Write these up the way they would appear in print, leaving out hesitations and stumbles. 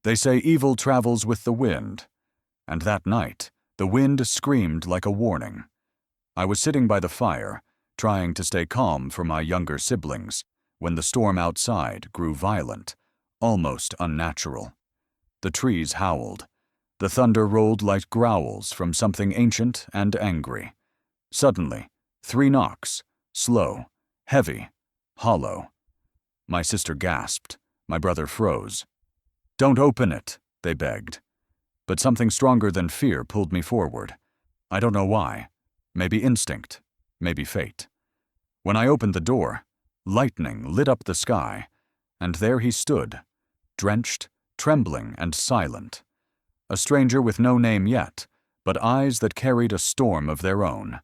They say evil travels with the wind, and that night the wind screamed like a warning. I was sitting by the fire, trying to stay calm for my younger siblings, when the storm outside grew violent, almost unnatural. The trees howled. The thunder rolled like growls from something ancient and angry. Suddenly, 3 knocks, slow, heavy, hollow. My sister gasped. My brother froze. "Don't open it," they begged. But something stronger than fear pulled me forward. I don't know why. Maybe instinct. Maybe fate. When I opened the door, lightning lit up the sky, and there he stood, drenched, trembling, and silent. A stranger with no name yet, but eyes that carried a storm of their own.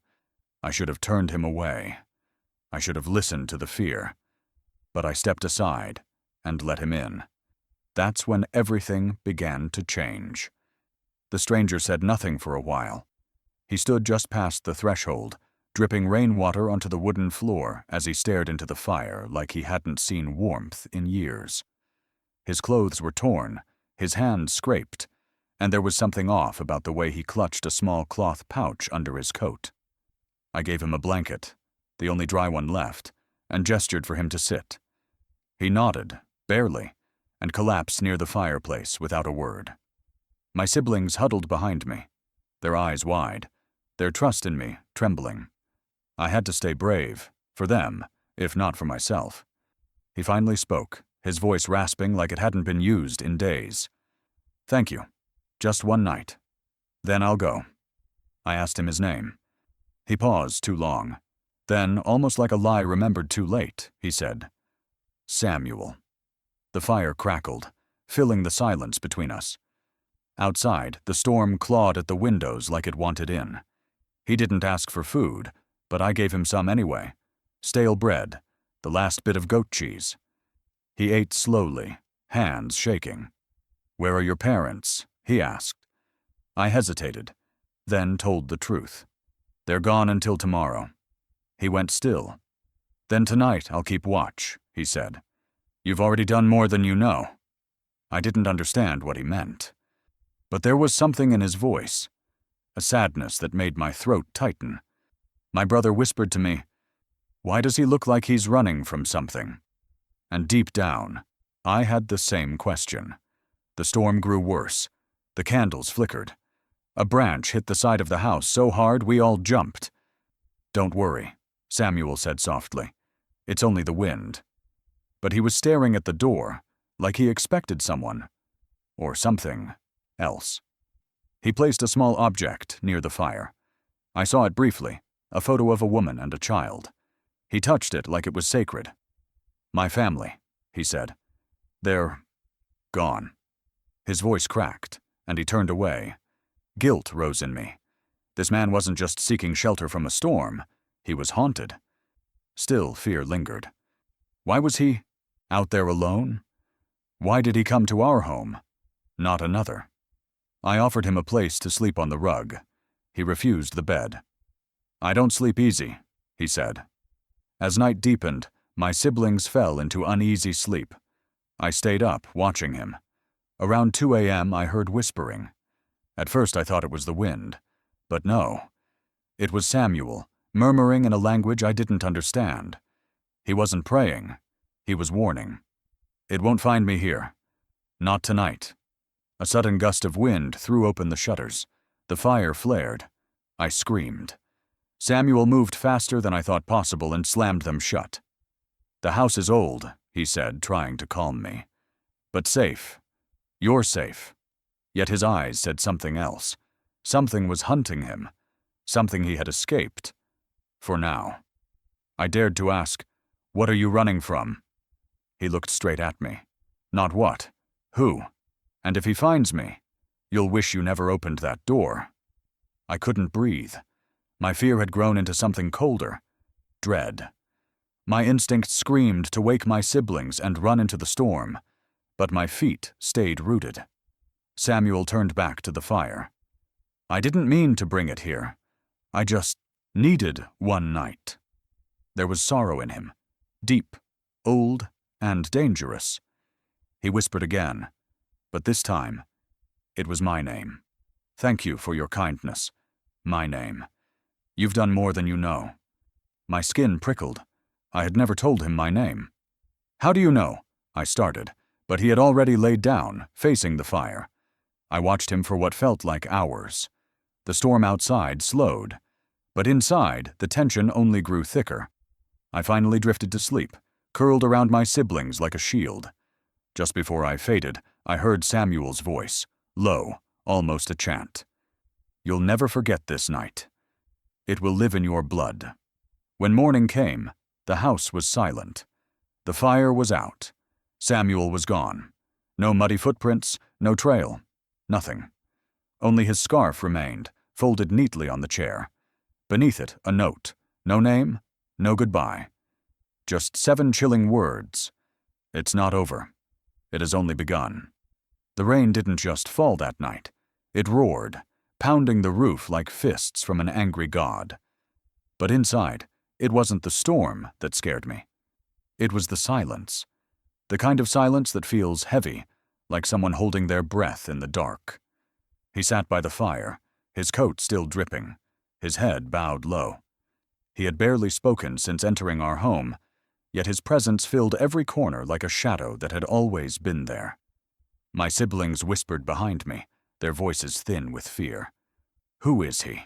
I should have turned him away. I should have listened to the fear. But I stepped aside and let him in. That's when everything began to change. The stranger said nothing for a while. He stood just past the threshold, dripping rainwater onto the wooden floor as he stared into the fire like he hadn't seen warmth in years. His clothes were torn, his hands scraped, and there was something off about the way he clutched a small cloth pouch under his coat. I gave him a blanket, the only dry one left, and gestured for him to sit. He nodded, barely, and collapsed near the fireplace without a word. My siblings huddled behind me, their eyes wide, their trust in me trembling. I had to stay brave, for them, if not for myself. He finally spoke, his voice rasping like it hadn't been used in days. "Thank you. Just one night. Then I'll go." I asked him his name. He paused too long. Then, almost like a lie remembered too late, he said, "Samuel." The fire crackled, filling the silence between us. Outside, the storm clawed at the windows like it wanted in. He didn't ask for food, but I gave him some anyway. Stale bread, the last bit of goat cheese. He ate slowly, hands shaking. "Where are your parents?" he asked. I hesitated, then told the truth. "They're gone until tomorrow." He went still. "Then tonight I'll keep watch," he said. "You've already done more than you know." I didn't understand what he meant. But there was something in his voice, a sadness that made my throat tighten. My brother whispered to me, "Why does he look like he's running from something?" And deep down, I had the same question. The storm grew worse. The candles flickered. A branch hit the side of the house so hard we all jumped. "Don't worry," Samuel said softly. "It's only the wind." But he was staring at the door, like he expected someone, or something else. He placed a small object near the fire. I saw it briefly, a photo of a woman and a child. He touched it like it was sacred. "My family," he said. "They're gone." His voice cracked, and he turned away. Guilt rose in me. This man wasn't just seeking shelter from a storm, he was haunted. Still, fear lingered. Why was he out there alone? Why did he come to our home, not another? I offered him a place to sleep on the rug. He refused the bed. "I don't sleep easy," he said. As night deepened, my siblings fell into uneasy sleep. I stayed up, watching him. Around 2 a.m. I heard whispering. At first I thought it was the wind, but no. It was Samuel, murmuring in a language I didn't understand. He wasn't praying. He was warning. "It won't find me here. Not tonight." A sudden gust of wind threw open the shutters. The fire flared. I screamed. Samuel moved faster than I thought possible and slammed them shut. "The house is old," he said, trying to calm me. "But safe. You're safe." Yet his eyes said something else. Something was hunting him. Something he had escaped. For now. I dared to ask, "What are you running from?" He looked straight at me. "Not what. Who? And if he finds me, you'll wish you never opened that door." I couldn't breathe. My fear had grown into something colder. Dread. My instinct screamed to wake my siblings and run into the storm, but my feet stayed rooted. Samuel turned back to the fire. "I didn't mean to bring it here. I just needed one night." There was sorrow in him, deep, old, and dangerous. He whispered again, But this time, it was my name. Thank you for your kindness. My name. You've done more than you know. My skin prickled. I had never told him my name. How do you know? I started, but he had already laid down, facing the fire. I watched him for what felt like hours. The storm outside slowed, but inside, the tension only grew thicker. I finally drifted to sleep, curled around my siblings like a shield. Just before I faded, I heard Samuel's voice, low, almost a chant. You'll never forget this night. It will live in your blood. When morning came, the house was silent. The fire was out. Samuel was gone. No muddy footprints, no trail, nothing. Only his scarf remained, folded neatly on the chair. Beneath it, a note. No name, no goodbye. Just 7 chilling words. It's not over. It has only begun. The rain didn't just fall that night. It roared, pounding the roof like fists from an angry god. But inside, it wasn't the storm that scared me. It was the silence. The kind of silence that feels heavy, like someone holding their breath in the dark. He sat by the fire, his coat still dripping, his head bowed low. He had barely spoken since entering our home, yet his presence filled every corner like a shadow that had always been there. My siblings whispered behind me, their voices thin with fear. Who is he?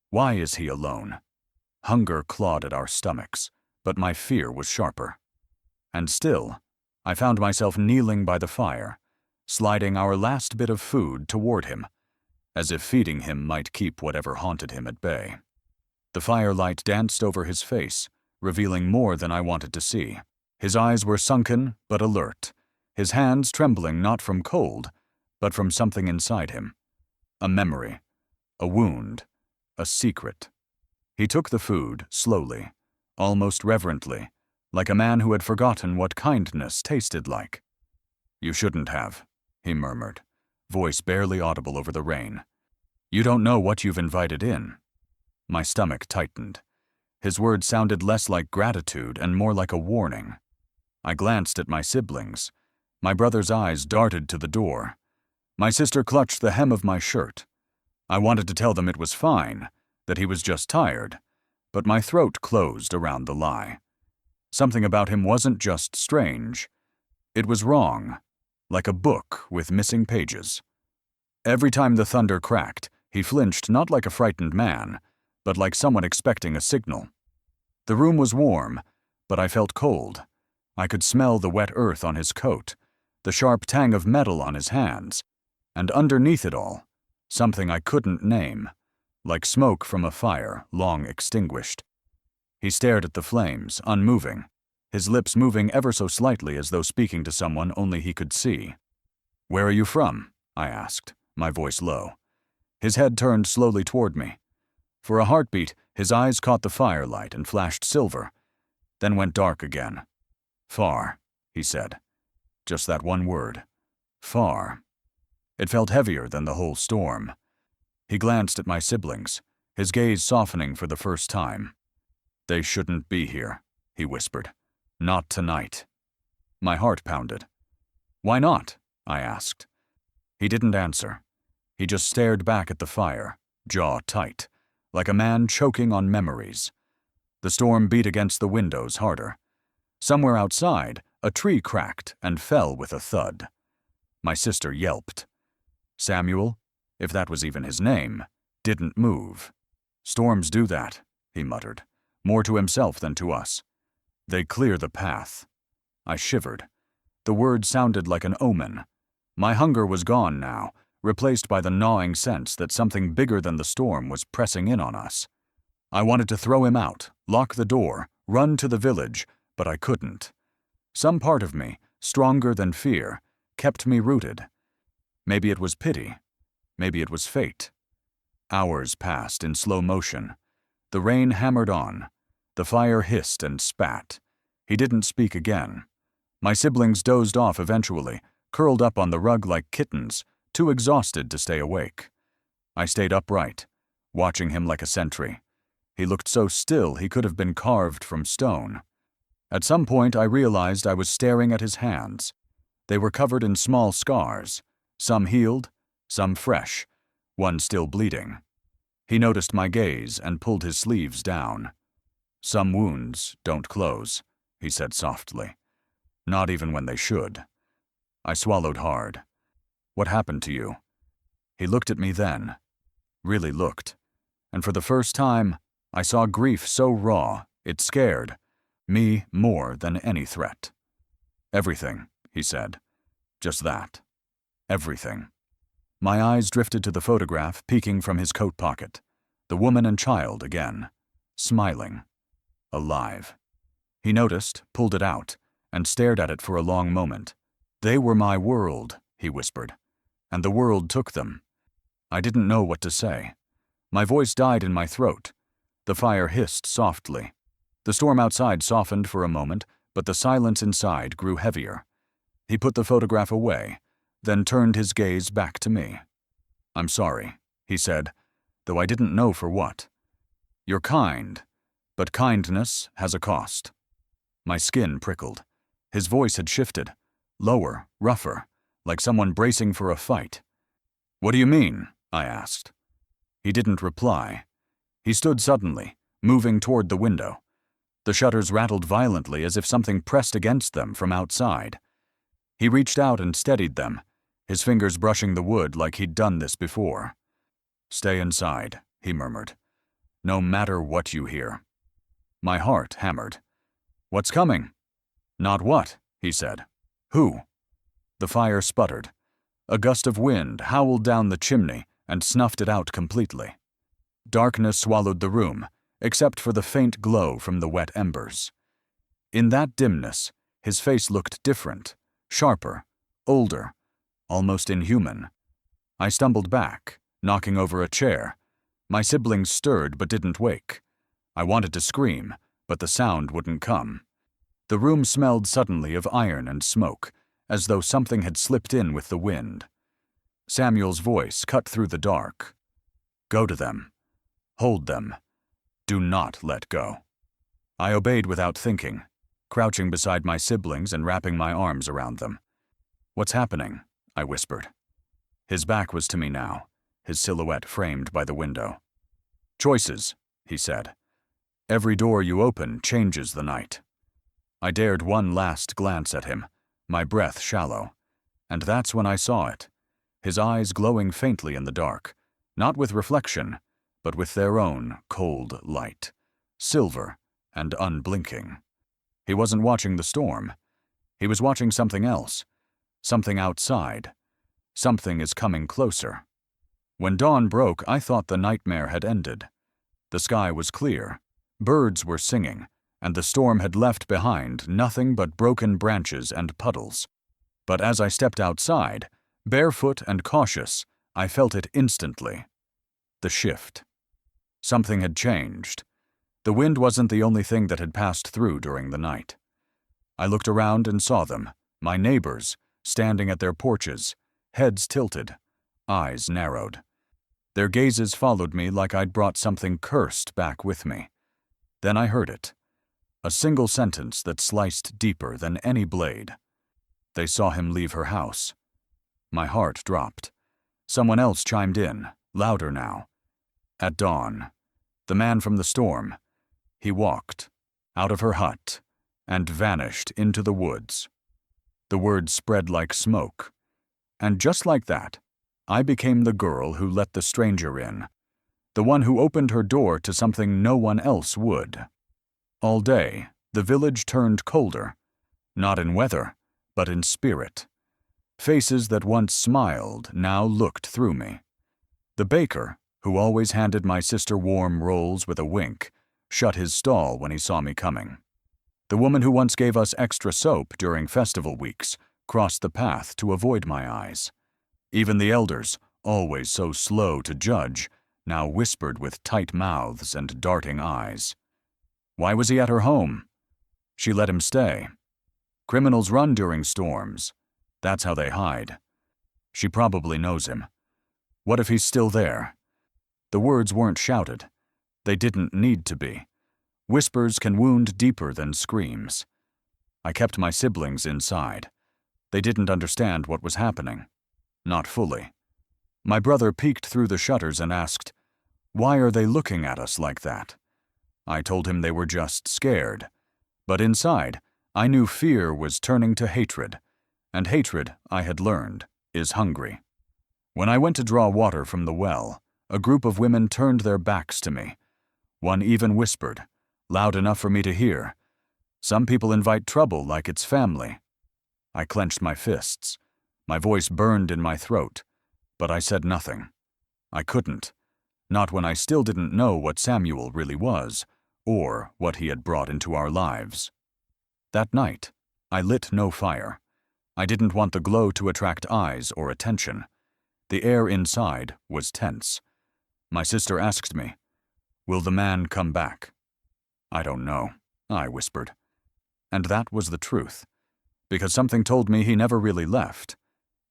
Why is he alone? Hunger clawed at our stomachs, but my fear was sharper. And still, I found myself kneeling by the fire, sliding our last bit of food toward him, as if feeding him might keep whatever haunted him at bay. The firelight danced over his face, revealing more than I wanted to see. His eyes were sunken but alert, his hands trembling not from cold, but from something inside him. A memory, a wound, a secret. He took the food slowly, almost reverently, like a man who had forgotten what kindness tasted like. You shouldn't have, he murmured, voice barely audible over the rain. You don't know what you've invited in. My stomach tightened. His words sounded less like gratitude and more like a warning. I glanced at my siblings. My brother's eyes darted to the door. My sister clutched the hem of my shirt. I wanted to tell them it was fine, that he was just tired, but my throat closed around the lie. Something about him wasn't just strange. It was wrong, like a book with missing pages. Every time the thunder cracked, he flinched not like a frightened man, but like someone expecting a signal. The room was warm, but I felt cold. I could smell the wet earth on his coat, the sharp tang of metal on his hands, and underneath it all, something I couldn't name, like smoke from a fire long extinguished. He stared at the flames, unmoving, his lips moving ever so slightly as though speaking to someone only he could see. Where are you from? I asked, my voice low. His head turned slowly toward me. For a heartbeat, his eyes caught the firelight and flashed silver, then went dark again. Far, he said. Just that one word. Far. It felt heavier than the whole storm. He glanced at my siblings, his gaze softening for the first time. They shouldn't be here, he whispered. Not tonight. My heart pounded. Why not? I asked. He didn't answer. He just stared back at the fire, jaw tight, like a man choking on memories. The storm beat against the windows harder. Somewhere outside, a tree cracked and fell with a thud. My sister yelped. Samuel, if that was even his name, didn't move. Storms do that, he muttered, more to himself than to us. They clear the path. I shivered. The word sounded like an omen. My hunger was gone now, replaced by the gnawing sense that something bigger than the storm was pressing in on us. I wanted to throw him out, lock the door, run to the village, but I couldn't. Some part of me, stronger than fear, kept me rooted. Maybe it was pity. Maybe it was fate. Hours passed in slow motion. The rain hammered on. The fire hissed and spat. He didn't speak again. My siblings dozed off eventually, curled up on the rug like kittens, too exhausted to stay awake. I stayed upright, watching him like a sentry. He looked so still he could have been carved from stone. At some point I realized I was staring at his hands. They were covered in small scars, Some healed, some fresh, one still bleeding. He noticed my gaze and pulled his sleeves down. "Some wounds don't close," he said softly. "Not even when they should." I swallowed hard. "What happened to you?" He looked at me then. Really looked. And for the first time, I saw grief so raw, it scared me more than any threat. "Everything," he said. Just that. Everything. My eyes drifted to the photograph peeking from his coat pocket. The woman and child again. Smiling. Alive. He noticed, pulled it out, and stared at it for a long moment. "They were my world," he whispered. "And the world took them." I didn't know what to say. My voice died in my throat. The fire hissed softly. The storm outside softened for a moment, but the silence inside grew heavier. He put the photograph away, then turned his gaze back to me. "I'm sorry," he said, though I didn't know for what. "You're kind, but kindness has a cost." My skin prickled. His voice had shifted, lower, rougher, like someone bracing for a fight. "What do you mean?" I asked. He didn't reply. He stood suddenly, moving toward the window. The shutters rattled violently as if something pressed against them from outside. He reached out and steadied them, his fingers brushing the wood like he'd done this before. "Stay inside," he murmured. "No matter what you hear." My heart hammered. "What's coming?" "Not what," he said. "Who?" The fire sputtered. A gust of wind howled down the chimney and snuffed it out completely. Darkness swallowed the room, except for the faint glow from the wet embers. In that dimness, his face looked different, sharper, older, almost inhuman. I stumbled back, knocking over a chair. My siblings stirred but didn't wake. I wanted to scream, but the sound wouldn't come. The room smelled suddenly of iron and smoke, as though something had slipped in with the wind. Samuel's voice cut through the dark. "Go to them. Hold them. Do not let go." I obeyed without thinking, crouching beside my siblings and wrapping my arms around them. "What's happening?" I whispered. His back was to me now, his silhouette framed by the window. "Choices," he said. "Every door you open changes the night." I dared one last glance at him, my breath shallow. And that's when I saw it. His eyes glowing faintly in the dark, not with reflection, but with their own cold light, silver and unblinking. He wasn't watching the storm. He was watching something else, something outside. Something is coming closer. When dawn broke, I thought the nightmare had ended. The sky was clear, birds were singing, and the storm had left behind nothing but broken branches and puddles. But as I stepped outside, barefoot and cautious, I felt it instantly. The shift. Something had changed. The wind wasn't the only thing that had passed through during the night. I looked around and saw them, my neighbors, standing at their porches, heads tilted, eyes narrowed. Their gazes followed me like I'd brought something cursed back with me. Then I heard it. A single sentence that sliced deeper than any blade. "They saw him leave her house." My heart dropped. Someone else chimed in, louder now. "At dawn. The man from the storm. He walked out of her hut and vanished into the woods." The words spread like smoke. And just like that, I became the girl who let the stranger in. The one who opened her door to something no one else would. All day, the village turned colder. Not in weather, but in spirit. Faces that once smiled now looked through me. The baker, who always handed my sister warm rolls with a wink, shut his stall when he saw me coming. The woman who once gave us extra soap during festival weeks crossed the path to avoid my eyes. Even the elders, always so slow to judge, now whispered with tight mouths and darting eyes. Why was he at her home? She let him stay. Criminals run during storms. That's how they hide. She probably knows him. What if he's still there? The words weren't shouted. They didn't need to be. Whispers can wound deeper than screams. I kept my siblings inside. They didn't understand what was happening. Not fully. My brother peeked through the shutters and asked, "Why are they looking at us like that?" I told him they were just scared. But inside, I knew fear was turning to hatred, and hatred, I had learned, is hungry. When I went to draw water from the well, a group of women turned their backs to me. One even whispered, loud enough for me to hear, "Some people invite trouble like it's family." I clenched my fists. My voice burned in my throat, but I said nothing. I couldn't, not when I still didn't know what Samuel really was, or what he had brought into our lives. That night, I lit no fire. I didn't want the glow to attract eyes or attention. The air inside was tense. My sister asked me, "Will the man come back?" "I don't know," I whispered. And that was the truth, because something told me he never really left.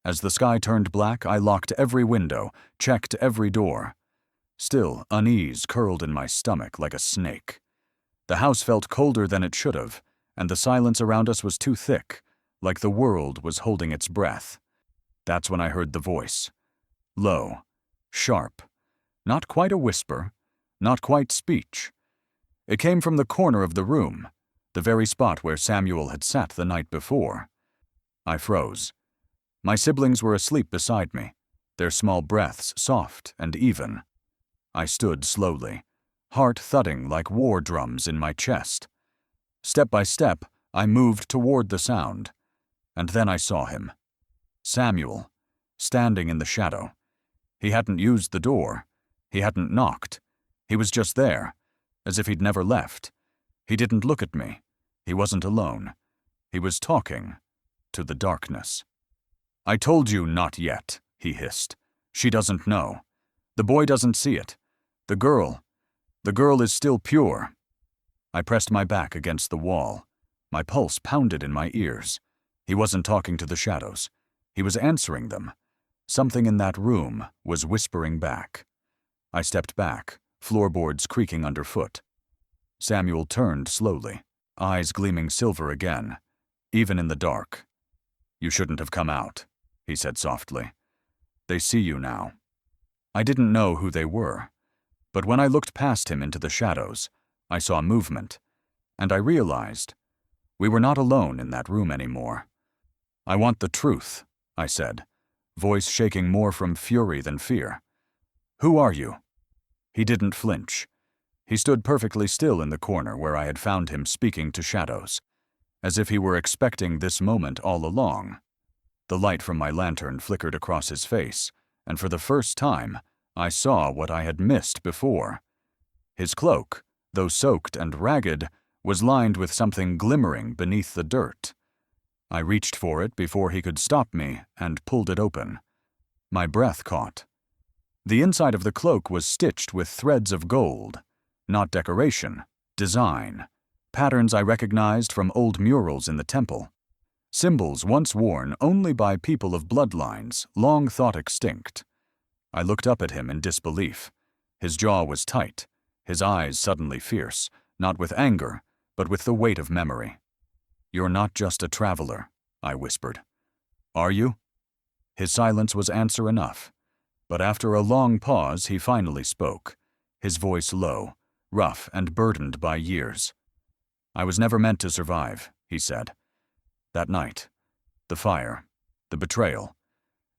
As the sky turned black, I locked every window, checked every door. Still, unease curled in my stomach like a snake. The house felt colder than it should have, and the silence around us was too thick, like the world was holding its breath. That's when I heard the voice. Low, sharp, not quite a whisper, not quite speech. It came from the corner of the room, the very spot where Samuel had sat the night before. I froze. My siblings were asleep beside me, their small breaths soft and even. I stood slowly, heart thudding like war drums in my chest. Step by step, I moved toward the sound, and then I saw him. Samuel, standing in the shadow. He hadn't used the door. He hadn't knocked. He was just there, as if he'd never left. He didn't look at me. He wasn't alone. He was talking to the darkness. "I told you not yet," he hissed. "She doesn't know. The boy doesn't see it. The girl is still pure." I pressed my back against the wall. My pulse pounded in my ears. He wasn't talking to the shadows. He was answering them. Something in that room was whispering back. I stepped back, floorboards creaking underfoot. Samuel turned slowly, eyes gleaming silver again, even in the dark. "You shouldn't have come out," he said softly. "They see you now." I didn't know who they were, but when I looked past him into the shadows, I saw movement, and I realized we were not alone in that room anymore. "I want the truth," I said, voice shaking more from fury than fear. "Who are you?" He didn't flinch. He stood perfectly still in the corner where I had found him speaking to shadows, as if he were expecting this moment all along. The light from my lantern flickered across his face, and for the first time, I saw what I had missed before. His cloak, though soaked and ragged, was lined with something glimmering beneath the dirt. I reached for it before he could stop me and pulled it open. My breath caught. The inside of the cloak was stitched with threads of gold, not decoration, design, patterns I recognized from old murals in the temple. Symbols once worn only by people of bloodlines long thought extinct. I looked up at him in disbelief. His jaw was tight, his eyes suddenly fierce, not with anger, but with the weight of memory. "You're not just a traveler," I whispered. "Are you?" His silence was answer enough, but after a long pause he finally spoke, his voice low, rough and burdened by years. "I was never meant to survive," he said. "That night, the fire, the betrayal,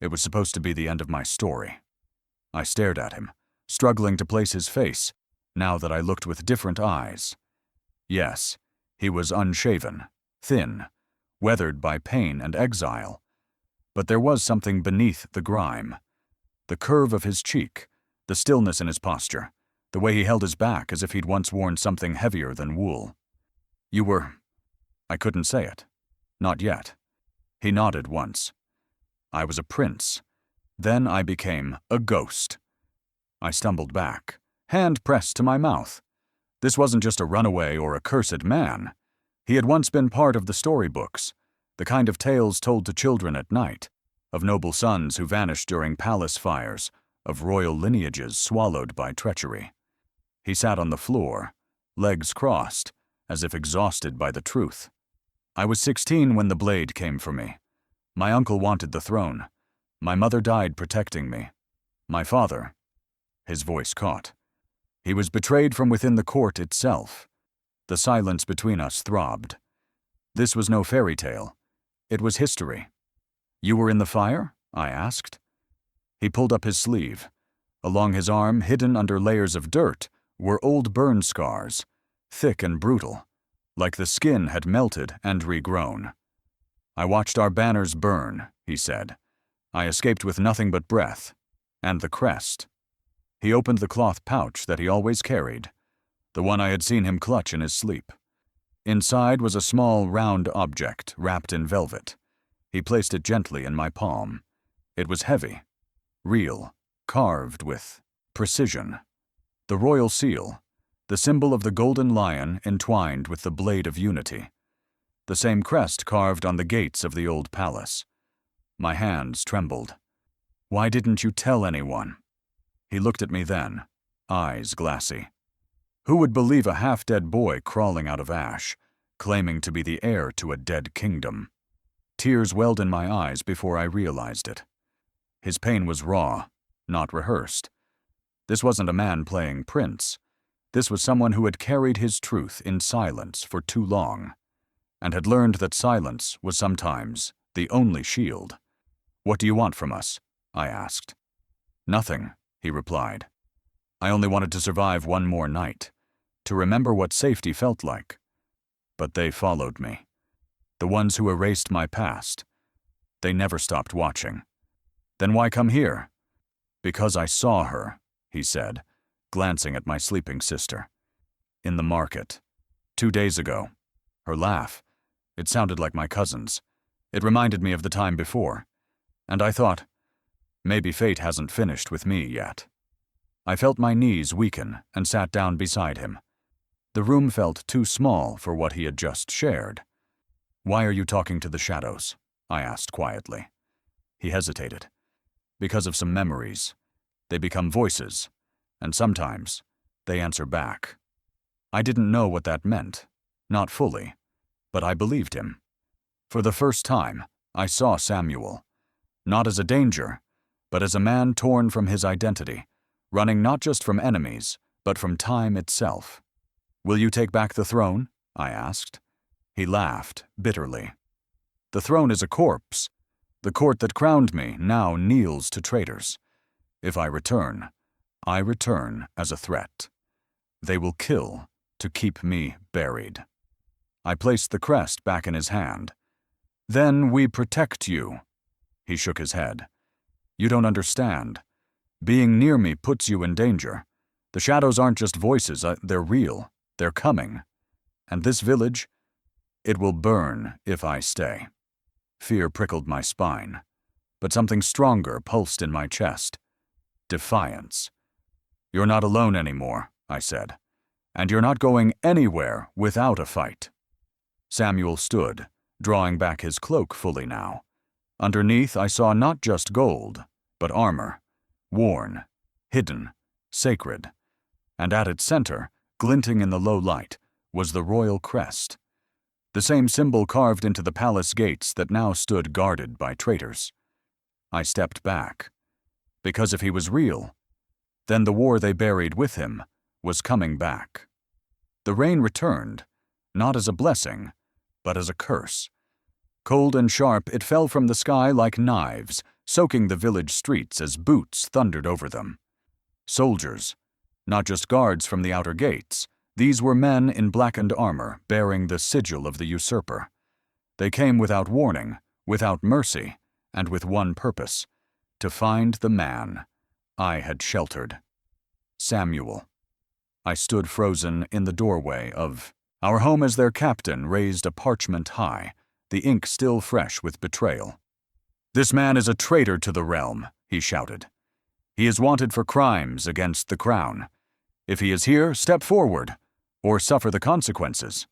it was supposed to be the end of my story." I stared at him, struggling to place his face, now that I looked with different eyes. Yes, he was unshaven, thin, weathered by pain and exile. But there was something beneath the grime. The curve of his cheek, the stillness in his posture, the way he held his back as if he'd once worn something heavier than wool. "You were—" I couldn't say it. Not yet. He nodded once. "I was a prince. Then I became a ghost." I stumbled back, hand pressed to my mouth. This wasn't just a runaway or a cursed man. He had once been part of the storybooks, the kind of tales told to children at night, of noble sons who vanished during palace fires, of royal lineages swallowed by treachery. He sat on the floor, legs crossed, as if exhausted by the truth. "I was 16 when the blade came for me. My uncle wanted the throne. My mother died protecting me. My father, his voice caught. He was betrayed from within the court itself. The silence between us throbbed. This was no fairy tale. It was history. You were in the fire? I asked. He pulled up his sleeve. Along his arm, hidden under layers of dirt, were old burn scars, thick and brutal, like the skin had melted and regrown. I watched our banners burn, he said. I escaped with nothing but breath, and the crest. He opened the cloth pouch that he always carried, the one I had seen him clutch in his sleep. Inside was a small, round object wrapped in velvet. He placed it gently in my palm. It was heavy, real, carved with precision. The royal seal, the symbol of the golden lion entwined with the blade of unity. The same crest carved on the gates of the old palace. My hands trembled. Why didn't you tell anyone? He looked at me then, eyes glassy. Who would believe a half-dead boy crawling out of ash, claiming to be the heir to a dead kingdom? Tears welled in my eyes before I realized it. His pain was raw, not rehearsed. This wasn't a man playing prince. This was someone who had carried his truth in silence for too long, and had learned that silence was sometimes the only shield. What do you want from us? I asked. Nothing, he replied. I only wanted to survive one more night, to remember what safety felt like. But they followed me. The ones who erased my past. They never stopped watching. Then why come here? Because I saw her, he said, glancing at my sleeping sister. In the market. 2 days ago. Her laugh. It sounded like my cousin's. It reminded me of the time before. And I thought, maybe fate hasn't finished with me yet. I felt my knees weaken and sat down beside him. The room felt too small for what he had just shared. Why are you talking to the shadows? I asked quietly. He hesitated. Because of some memories. They become voices, and sometimes they answer back. I didn't know what that meant, not fully, but I believed him. For the first time, I saw Samuel, not as a danger, but as a man torn from his identity, running not just from enemies, but from time itself. Will you take back the throne? I asked. He laughed bitterly. The throne is a corpse. The court that crowned me now kneels to traitors. If I return as a threat. They will kill to keep me buried. I placed the crest back in his hand. Then we protect you. He shook his head. You don't understand. Being near me puts you in danger. The shadows aren't just voices, they're real. They're coming. And this village, it will burn if I stay. Fear prickled my spine, but something stronger pulsed in my chest. Defiance. You're not alone anymore, I said, and you're not going anywhere without a fight. Samuel stood, drawing back his cloak fully now. Underneath I saw not just gold, but armor, worn, hidden, sacred, and at its center, glinting in the low light, was the royal crest, the same symbol carved into the palace gates that now stood guarded by traitors. I stepped back, because if he was real, then the war they buried with him was coming back. The rain returned, not as a blessing, but as a curse. Cold and sharp, it fell from the sky like knives, soaking the village streets as boots thundered over them. Soldiers, not just guards from the outer gates, these were men in blackened armor bearing the sigil of the usurper. They came without warning, without mercy, and with one purpose: to find the man I had sheltered. Samuel. I stood frozen in the doorway of our home as their captain raised a parchment high, the ink still fresh with betrayal. This man is a traitor to the realm, he shouted. He is wanted for crimes against the crown. If he is here, step forward, or suffer the consequences.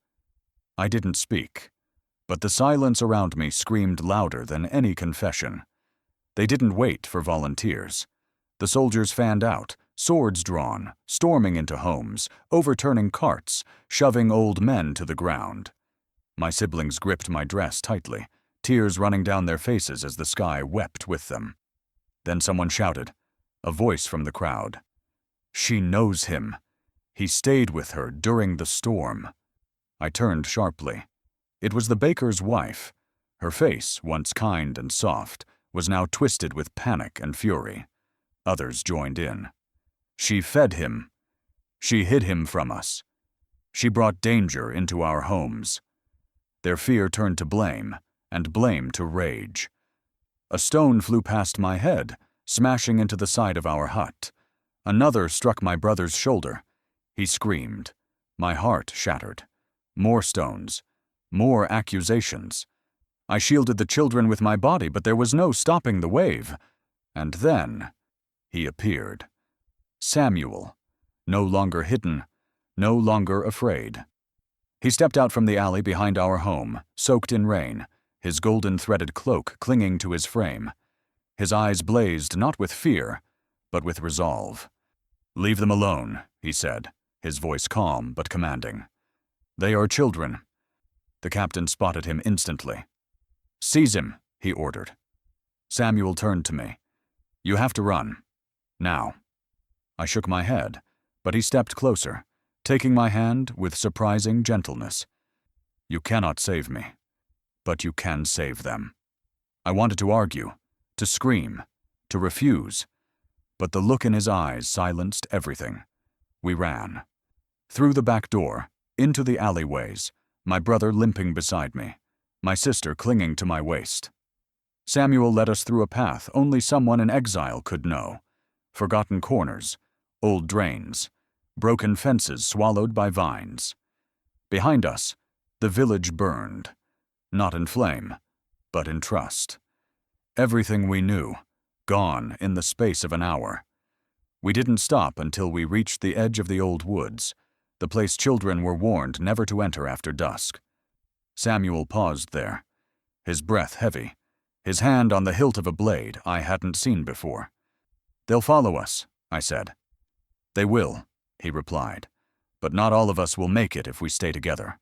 I didn't speak, but the silence around me screamed louder than any confession. They didn't wait for volunteers. The soldiers fanned out, swords drawn, storming into homes, overturning carts, shoving old men to the ground. My siblings gripped my dress tightly, tears running down their faces as the sky wept with them. Then someone shouted, a voice from the crowd. "She knows him. He stayed with her during the storm." I turned sharply. It was the baker's wife. Her face, once kind and soft, was now twisted with panic and fury. Others joined in. "She fed him. She hid him from us. She brought danger into our homes." Their fear turned to blame, and blame to rage. A stone flew past my head, smashing into the side of our hut. Another struck my brother's shoulder. He screamed. My heart shattered. More stones. More accusations. I shielded the children with my body, but there was no stopping the wave. And then he appeared. Samuel, no longer hidden, no longer afraid. He stepped out from the alley behind our home, soaked in rain, his golden-threaded cloak clinging to his frame. His eyes blazed not with fear, but with resolve. "Leave them alone," he said, his voice calm but commanding. "They are children." The captain spotted him instantly. "Seize him," he ordered. Samuel turned to me. "You have to run. Now." I shook my head, but he stepped closer, taking my hand with surprising gentleness. "You cannot save me, but you can save them." I wanted to argue, to scream, to refuse, but the look in his eyes silenced everything. We ran. Through the back door, into the alleyways, my brother limping beside me, my sister clinging to my waist. Samuel led us through a path only someone in exile could know. Forgotten corners, old drains, broken fences swallowed by vines. Behind us, the village burned, not in flame, but in trust. Everything we knew, gone in the space of an hour. We didn't stop until we reached the edge of the old woods, the place children were warned never to enter after dusk. Samuel paused there, his breath heavy, his hand on the hilt of a blade I hadn't seen before. "They'll follow us," I said. "They will," he replied, "but not all of us will make it if we stay together."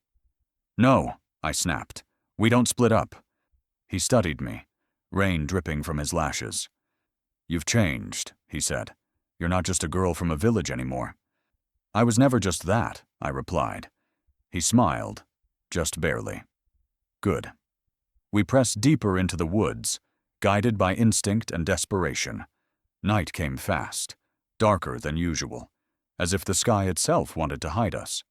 "No," I snapped. "We don't split up." He studied me, rain dripping from his lashes. "You've changed," he said. "You're not just a girl from a village anymore." "I was never just that," I replied. He smiled, just barely. "Good." We pressed deeper into the woods, guided by instinct and desperation. Night came fast, darker than usual, as if the sky itself wanted to hide us.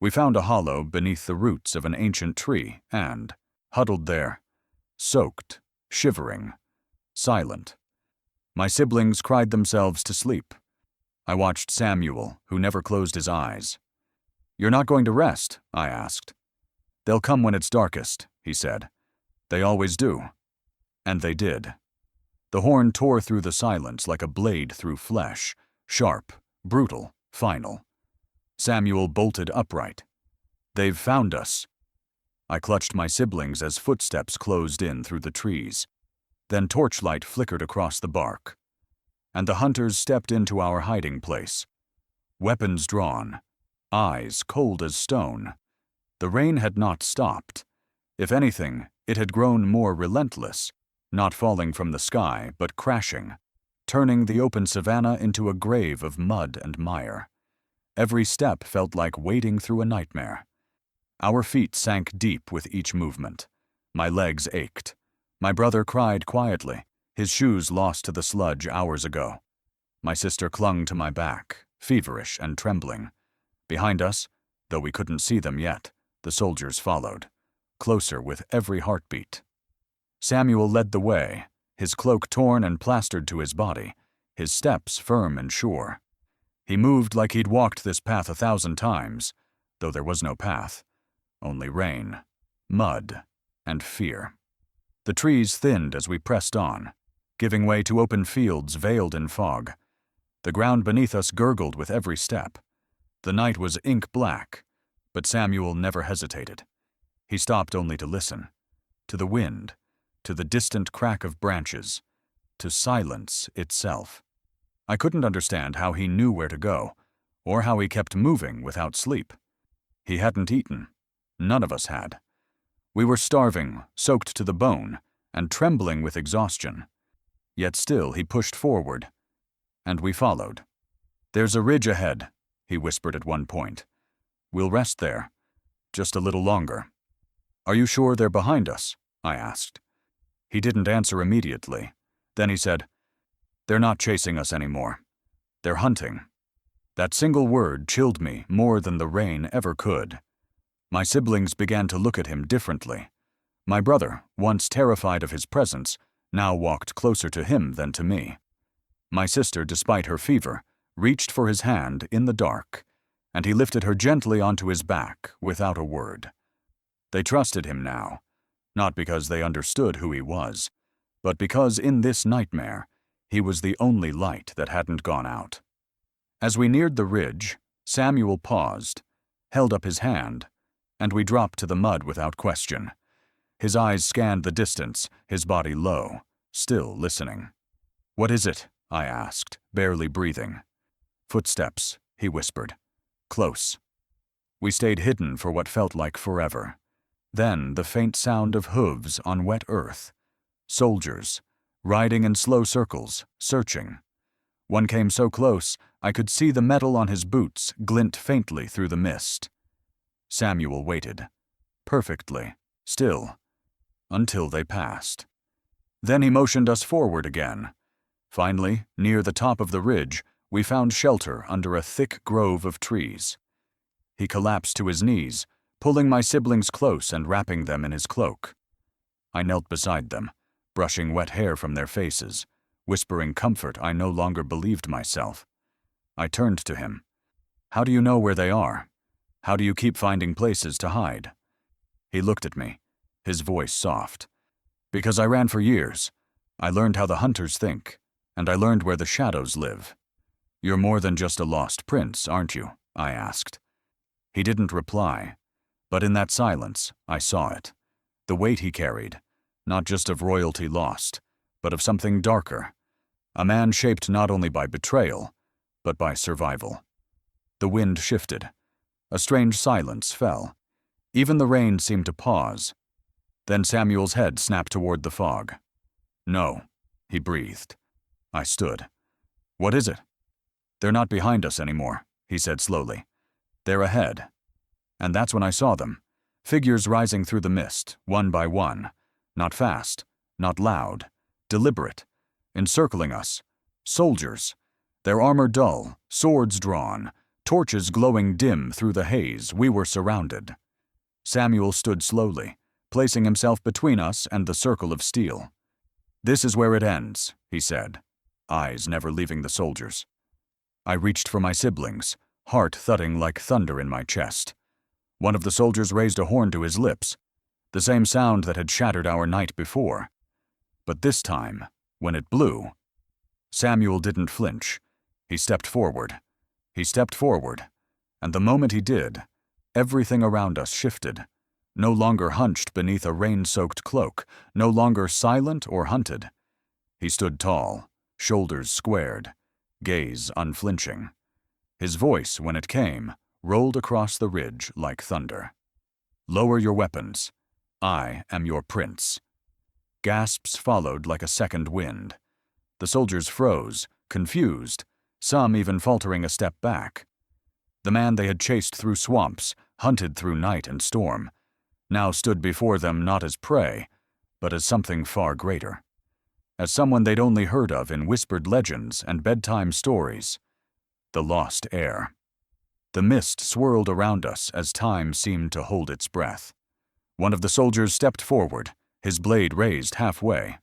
We found a hollow beneath the roots of an ancient tree and, huddled there, soaked, shivering, silent. My siblings cried themselves to sleep. I watched Samuel, who never closed his eyes. "You're not going to rest?" I asked. "They'll come when it's darkest," he said. "They always do." And they did. The horn tore through the silence like a blade through flesh, sharp, brutal, final. Samuel bolted upright. "They've found us." I clutched my siblings as footsteps closed in through the trees. Then torchlight flickered across the bark. And the hunters stepped into our hiding place. Weapons drawn, eyes cold as stone. The rain had not stopped. If anything, it had grown more relentless, not falling from the sky, but crashing, turning the open savanna into a grave of mud and mire. Every step felt like wading through a nightmare. Our feet sank deep with each movement. My legs ached. My brother cried quietly, his shoes lost to the sludge hours ago. My sister clung to my back, feverish and trembling. Behind us, though we couldn't see them yet, the soldiers followed, closer with every heartbeat. Samuel led the way, his cloak torn and plastered to his body, his steps firm and sure. He moved like he'd walked this path 1,000 times, though there was no path, only rain, mud, and fear. The trees thinned as we pressed on, giving way to open fields veiled in fog. The ground beneath us gurgled with every step. The night was ink black, but Samuel never hesitated. He stopped only to listen, to the wind, to the distant crack of branches, to silence itself. I couldn't understand how he knew where to go, or how he kept moving without sleep. He hadn't eaten. None of us had. We were starving, soaked to the bone, and trembling with exhaustion. Yet still he pushed forward, and we followed. "There's a ridge ahead," he whispered at one point. "We'll rest there, just a little longer." "Are you sure they're behind us?" I asked. He didn't answer immediately. Then he said, "They're not chasing us anymore. They're hunting." That single word chilled me more than the rain ever could. My siblings began to look at him differently. My brother, once terrified of his presence, now walked closer to him than to me. My sister, despite her fever, reached for his hand in the dark, and he lifted her gently onto his back without a word. They trusted him now, not because they understood who he was, but because in this nightmare, he was the only light that hadn't gone out. As we neared the ridge, Samuel paused, held up his hand, and we dropped to the mud without question. His eyes scanned the distance, his body low, still listening. "What is it?" I asked, barely breathing. "Footsteps," he whispered. "Close." We stayed hidden for what felt like forever. Then the faint sound of hooves on wet earth. Soldiers, riding in slow circles, searching. One came so close, I could see the metal on his boots glint faintly through the mist. Samuel waited, perfectly, still, until they passed. Then he motioned us forward again. Finally, near the top of the ridge, we found shelter under a thick grove of trees. He collapsed to his knees, pulling my siblings close and wrapping them in his cloak. I knelt beside them, brushing wet hair from their faces, whispering comfort I no longer believed myself. I turned to him. "How do you know where they are? How do you keep finding places to hide?" He looked at me, his voice soft. "Because I ran for years. I learned how the hunters think, and I learned where the shadows live." "You're more than just a lost prince, aren't you?" I asked. He didn't reply, but in that silence, I saw it. The weight he carried, not just of royalty lost, but of something darker. A man shaped not only by betrayal, but by survival. The wind shifted. A strange silence fell. Even the rain seemed to pause. Then Samuel's head snapped toward the fog. "No," he breathed. I stood. "What is it?" "They're not behind us anymore," he said slowly. "They're ahead." And that's when I saw them. Figures rising through the mist, one by one. Not fast, not loud, deliberate, encircling us. Soldiers. Their armor dull, swords drawn, torches glowing dim through the haze. We were surrounded. Samuel stood slowly, placing himself between us and the circle of steel. "This is where it ends," he said, eyes never leaving the soldiers. I reached for my siblings, heart thudding like thunder in my chest. One of the soldiers raised a horn to his lips, the same sound that had shattered our night before. But this time, when it blew, Samuel didn't flinch. He stepped forward. He stepped forward, and the moment he did, everything around us shifted. No longer hunched beneath a rain-soaked cloak, no longer silent or hunted. He stood tall, shoulders squared, gaze unflinching. His voice, when it came, rolled across the ridge like thunder. "Lower your weapons. I am your prince." Gasps followed like a second wind. The soldiers froze, confused, some even faltering a step back. The man they had chased through swamps, hunted through night and storm, now stood before them not as prey, but as something far greater. As someone they'd only heard of in whispered legends and bedtime stories. The lost heir. The mist swirled around us as time seemed to hold its breath. One of the soldiers stepped forward, his blade raised halfway.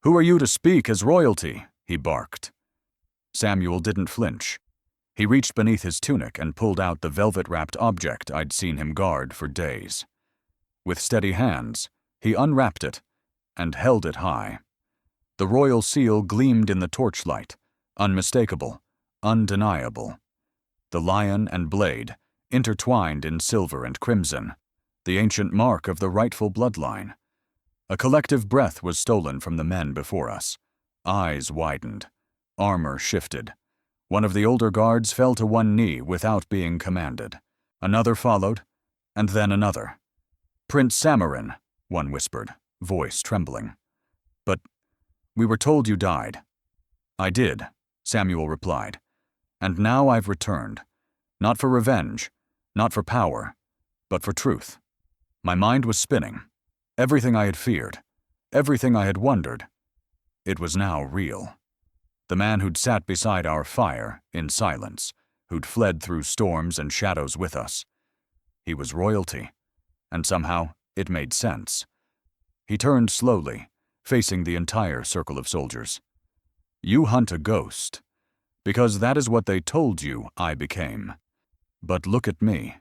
"Who are you to speak as royalty?" he barked. Samuel didn't flinch. He reached beneath his tunic and pulled out the velvet-wrapped object I'd seen him guard for days. With steady hands, he unwrapped it and held it high. The royal seal gleamed in the torchlight, unmistakable, undeniable. The lion and blade, intertwined in silver and crimson, the ancient mark of the rightful bloodline. A collective breath was stolen from the men before us. Eyes widened. Armor shifted. One of the older guards fell to one knee without being commanded. Another followed, and then another. "Prince Samarin," one whispered, voice trembling. But We were told you died." "I did," Samuel replied. "And now I've returned. Not for revenge, not for power, but for truth." My mind was spinning. Everything I had feared, everything I had wondered, it was now real. The man who'd sat beside our fire, in silence, who'd fled through storms and shadows with us. He was royalty, and somehow it made sense. He turned slowly, facing the entire circle of soldiers. "You hunt a ghost, because that is what they told you I became. But look at me.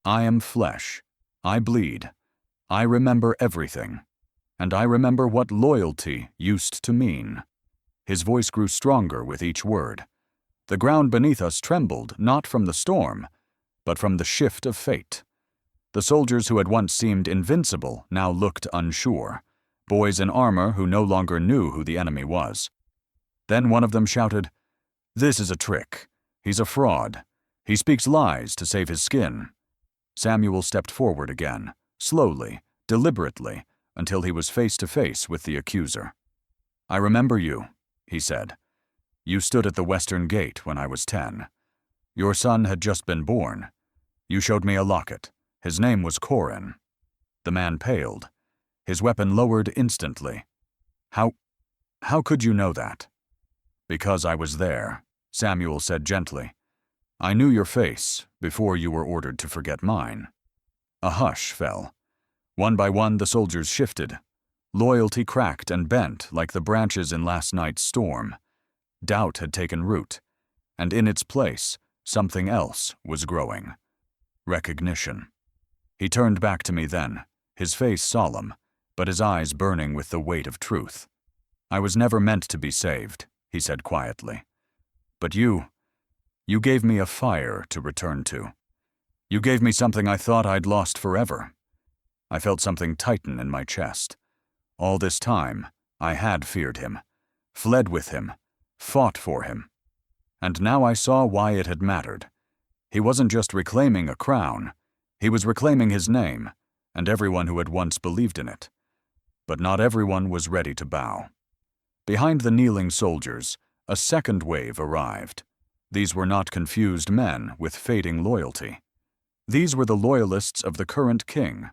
I am flesh. I bleed. I remember everything. And I remember what loyalty used to mean." His voice grew stronger with each word. The ground beneath us trembled, not from the storm, but from the shift of fate. The soldiers who had once seemed invincible now looked unsure, boys in armor who no longer knew who the enemy was. Then one of them shouted, "This is a trick. He's a fraud. He speaks lies to save his skin." Samuel stepped forward again, slowly, deliberately, until he was face to face with the accuser. "I remember you," he said. "You stood at the western gate when I was 10. Your son had just been born. You showed me a locket. His name was Corin." The man paled. His weapon lowered instantly. How could you know that?" "Because I was there," Samuel said gently. "I knew your face before you were ordered to forget mine." A hush fell. One by one the soldiers shifted. Loyalty cracked and bent like the branches in last night's storm. Doubt had taken root, and in its place, something else was growing. Recognition. He turned back to me then, his face solemn, but his eyes burning with the weight of truth. "I was never meant to be saved," he said quietly. "But you gave me a fire to return to. You gave me something I thought I'd lost forever." I felt something tighten in my chest. All this time, I had feared him, fled with him, fought for him. And now I saw why it had mattered. He wasn't just reclaiming a crown, he was reclaiming his name, and everyone who had once believed in it. But not everyone was ready to bow. Behind the kneeling soldiers, a second wave arrived. These were not confused men with fading loyalty. These were the loyalists of the current king,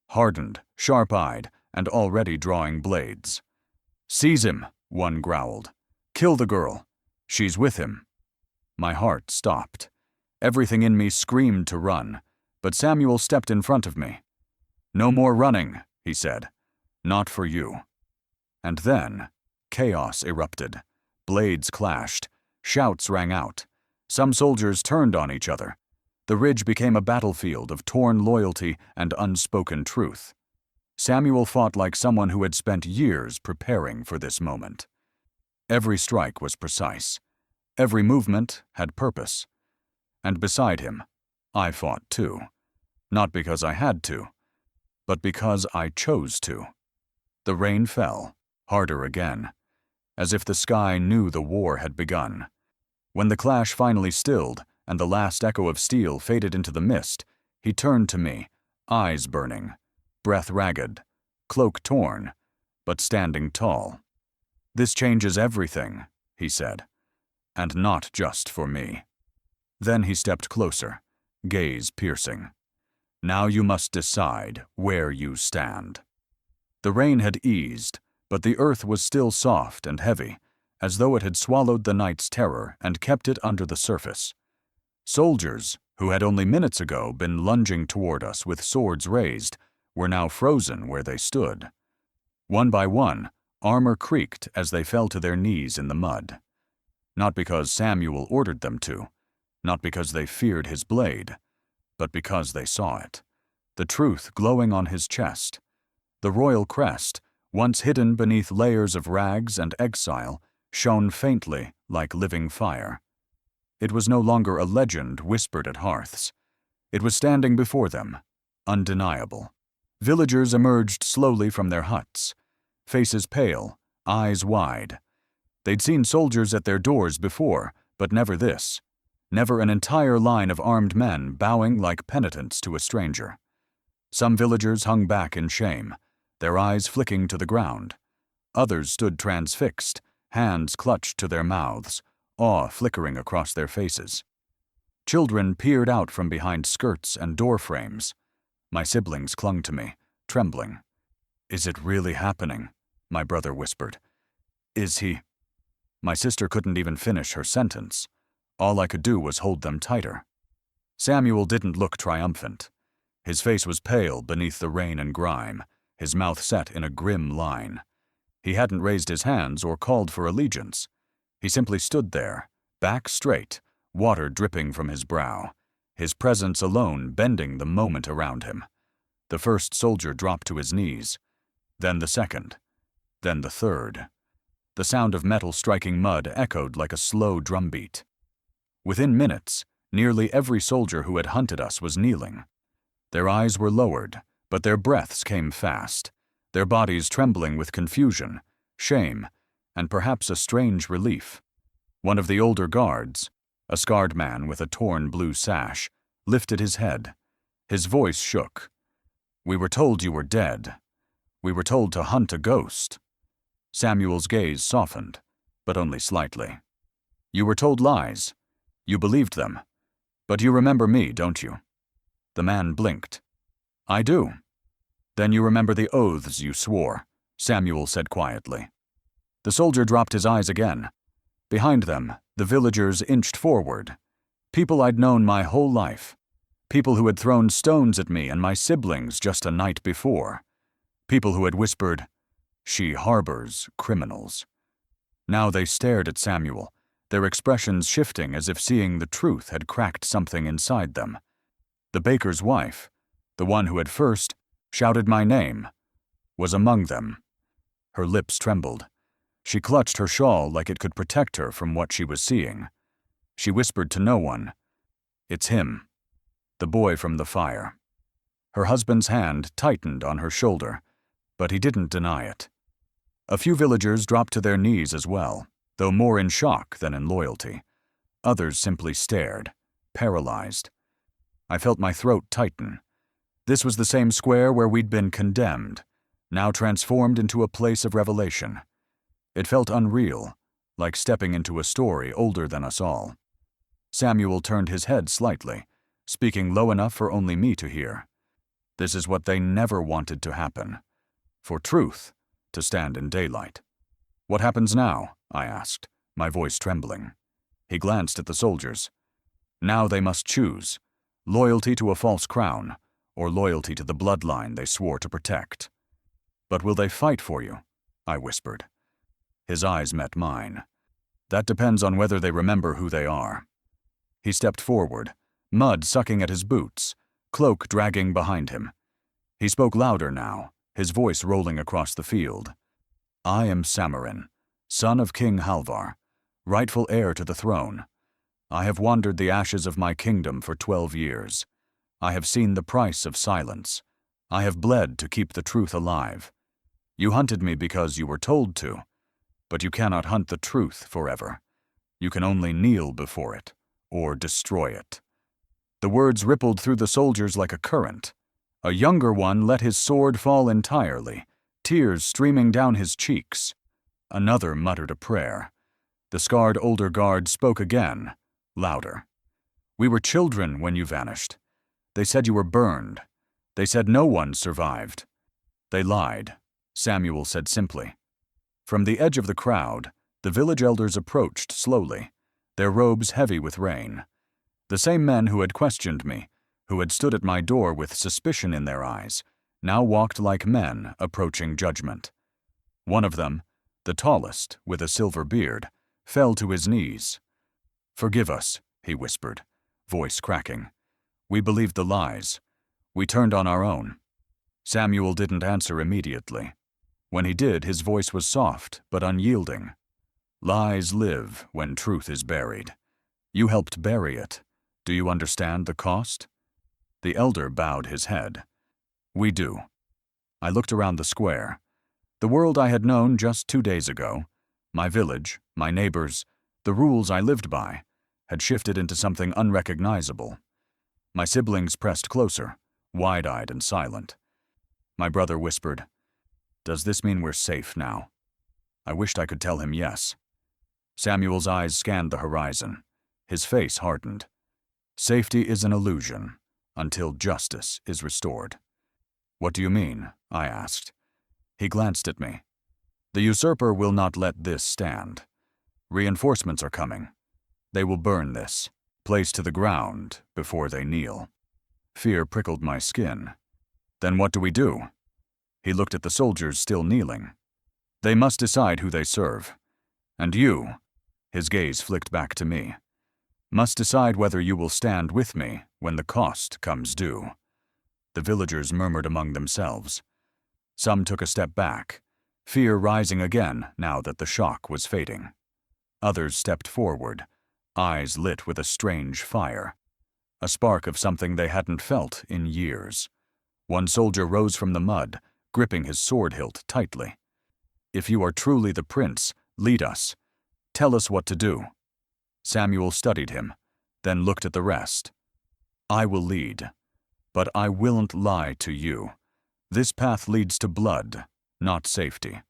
hardened, sharp-eyed, and already drawing blades. "Seize him," one growled. "Kill the girl. She's with him." My heart stopped. Everything in me screamed to run, but Samuel stepped in front of me. "No more running," he said. "Not for you." And then, chaos erupted. Blades clashed. Shouts rang out. Some soldiers turned on each other. The ridge became a battlefield of torn loyalty and unspoken truth. Samuel fought like someone who had spent years preparing for this moment. Every strike was precise. Every movement had purpose. And beside him, I fought too. Not because I had to, but because I chose to. The rain fell, harder again, as if the sky knew the war had begun. When the clash finally stilled and the last echo of steel faded into the mist, he turned to me, eyes burning, breath ragged, cloak torn, but standing tall. "This changes everything," he said, "and not just for me." Then he stepped closer, gaze piercing. "Now you must decide where you stand." The rain had eased, but the earth was still soft and heavy, as though it had swallowed the night's terror and kept it under the surface. Soldiers, who had only minutes ago been lunging toward us with swords raised, were now frozen where they stood. One by one, armor creaked as they fell to their knees in the mud. Not because Samuel ordered them to, not because they feared his blade, but because they saw it. The truth glowing on his chest. The royal crest, once hidden beneath layers of rags and exile, shone faintly like living fire. It was no longer a legend whispered at hearths. It was standing before them, undeniable. Villagers emerged slowly from their huts, faces pale, eyes wide. They'd seen soldiers at their doors before, but never this. Never an entire line of armed men bowing like penitents to a stranger. Some villagers hung back in shame, their eyes flicking to the ground. Others stood transfixed, hands clutched to their mouths, awe flickering across their faces. Children peered out from behind skirts and door frames. My siblings clung to me, trembling. "Is it really happening?" my brother whispered. "Is he—" My sister couldn't even finish her sentence. All I could do was hold them tighter. Samuel didn't look triumphant. His face was pale beneath the rain and grime, his mouth set in a grim line. He hadn't raised his hands or called for allegiance. He simply stood there, back straight, water dripping from his brow, his presence alone bending the moment around him. The first soldier dropped to his knees, then the second, then the third. The sound of metal striking mud echoed like a slow drumbeat. Within minutes, nearly every soldier who had hunted us was kneeling. Their eyes were lowered, but their breaths came fast, their bodies trembling with confusion, shame, and perhaps a strange relief. One of the older guards, a scarred man with a torn blue sash, lifted his head. His voice shook. "We were told you were dead. We were told to hunt a ghost." Samuel's gaze softened, but only slightly. "You were told lies. You believed them. But you remember me, don't you?" The man blinked. "I do." "Then you remember the oaths you swore," Samuel said quietly. The soldier dropped his eyes again. Behind them, the villagers inched forward. People I'd known my whole life. People who had thrown stones at me and my siblings just a night before. People who had whispered, "She harbors criminals." Now they stared at Samuel, their expressions shifting as if seeing the truth had cracked something inside them. The baker's wife, the one who had first shouted my name, was among them. Her lips trembled. She clutched her shawl like it could protect her from what she was seeing. She whispered to no one, "It's him, the boy from the fire." Her husband's hand tightened on her shoulder, but he didn't deny it. A few villagers dropped to their knees as well, though more in shock than in loyalty. Others simply stared, paralyzed. I felt my throat tighten. This was the same square where we'd been condemned, now transformed into a place of revelation. It felt unreal, like stepping into a story older than us all. Samuel turned his head slightly, speaking low enough for only me to hear. "This is what they never wanted to happen. For truth to stand in daylight." "What happens now?" I asked, my voice trembling. He glanced at the soldiers. "Now they must choose, loyalty to a false crown, or loyalty to the bloodline they swore to protect." "But will they fight for you?" I whispered. His eyes met mine. "That depends on whether they remember who they are." He stepped forward, mud sucking at his boots, cloak dragging behind him. He spoke louder now, his voice rolling across the field. "I am Samarin, son of King Halvar, rightful heir to the throne. I have wandered the ashes of my kingdom for 12 years. I have seen the price of silence. I have bled to keep the truth alive. You hunted me because you were told to, but you cannot hunt the truth forever. You can only kneel before it, or destroy it." The words rippled through the soldiers like a current. A younger one let his sword fall entirely, tears streaming down his cheeks. Another muttered a prayer. The scarred older guard spoke again, louder. "We were children when you vanished. They said you were burned. They said no one survived." "They lied," Samuel said simply. From the edge of the crowd, the village elders approached slowly, their robes heavy with rain. The same men who had questioned me, who had stood at my door with suspicion in their eyes, now walked like men approaching judgment. One of them, the tallest, with a silver beard, fell to his knees. "Forgive us," he whispered, voice cracking. "We believed the lies. We turned on our own." Samuel didn't answer immediately. When he did, his voice was soft but unyielding. "Lies live when truth is buried. You helped bury it. Do you understand the cost?" The elder bowed his head. "We do." I looked around the square. The world I had known just 2 days ago, my village, my neighbors, the rules I lived by, had shifted into something unrecognizable. My siblings pressed closer, wide-eyed and silent. My brother whispered, "Does this mean we're safe now?" I wished I could tell him yes. Samuel's eyes scanned the horizon. His face hardened. Safety is an illusion until justice is restored. What do you mean? I asked. He glanced at me. The usurper will not let this stand. Reinforcements are coming. They will burn this place to the ground before they kneel. Fear prickled my skin. Then what do we do? He looked at the soldiers still kneeling. They must decide who they serve. And you, his gaze flicked back to me, must decide whether you will stand with me when the cost comes due. The villagers murmured among themselves. Some took a step back, fear rising again now that the shock was fading. Others stepped forward, eyes lit with a strange fire, a spark of something they hadn't felt in years. One soldier rose from the mud, gripping his sword hilt tightly. If you are truly the prince, lead us. Tell us what to do. Samuel studied him, then looked at the rest. I will lead, but I willn't lie to you. This path leads to blood, not safety.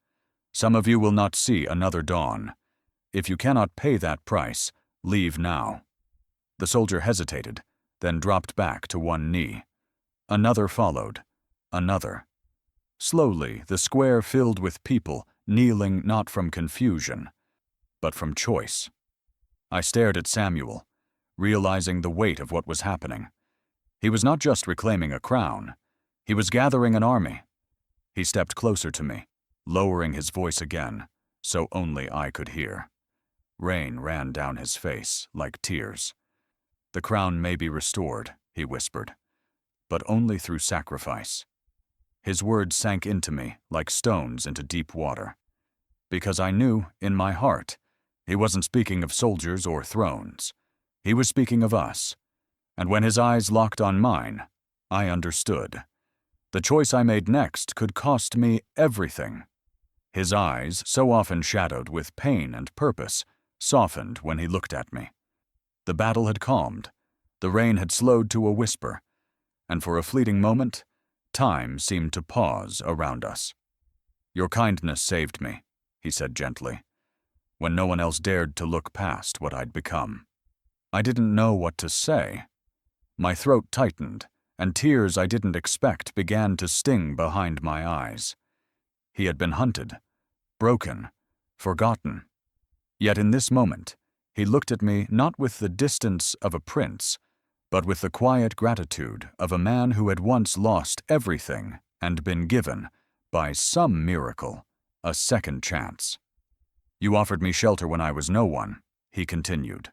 Some of you will not see another dawn. If you cannot pay that price, leave now. The soldier hesitated, then dropped back to one knee. Another followed, another. Slowly, the square filled with people kneeling not from confusion, but from choice. I stared at Samuel, realizing the weight of what was happening. He was not just reclaiming a crown. He was gathering an army. He stepped closer to me, lowering his voice again, so only I could hear. Rain ran down his face like tears. The crown may be restored, he whispered, but only through sacrifice. His words sank into me like stones into deep water, because I knew, in my heart, he wasn't speaking of soldiers or thrones. He was speaking of us. And when his eyes locked on mine, I understood. The choice I made next could cost me everything. His eyes, so often shadowed with pain and purpose, softened when he looked at me. The battle had calmed. The rain had slowed to a whisper, and for a fleeting moment, time seemed to pause around us. Your kindness saved me, he said gently, when no one else dared to look past what I'd become. I didn't know what to say. My throat tightened, and tears I didn't expect began to sting behind my eyes. He had been hunted, broken, forgotten. Yet in this moment, he looked at me not with the distance of a prince, but with the quiet gratitude of a man who had once lost everything and been given, by some miracle, a second chance. You offered me shelter when I was no one, he continued.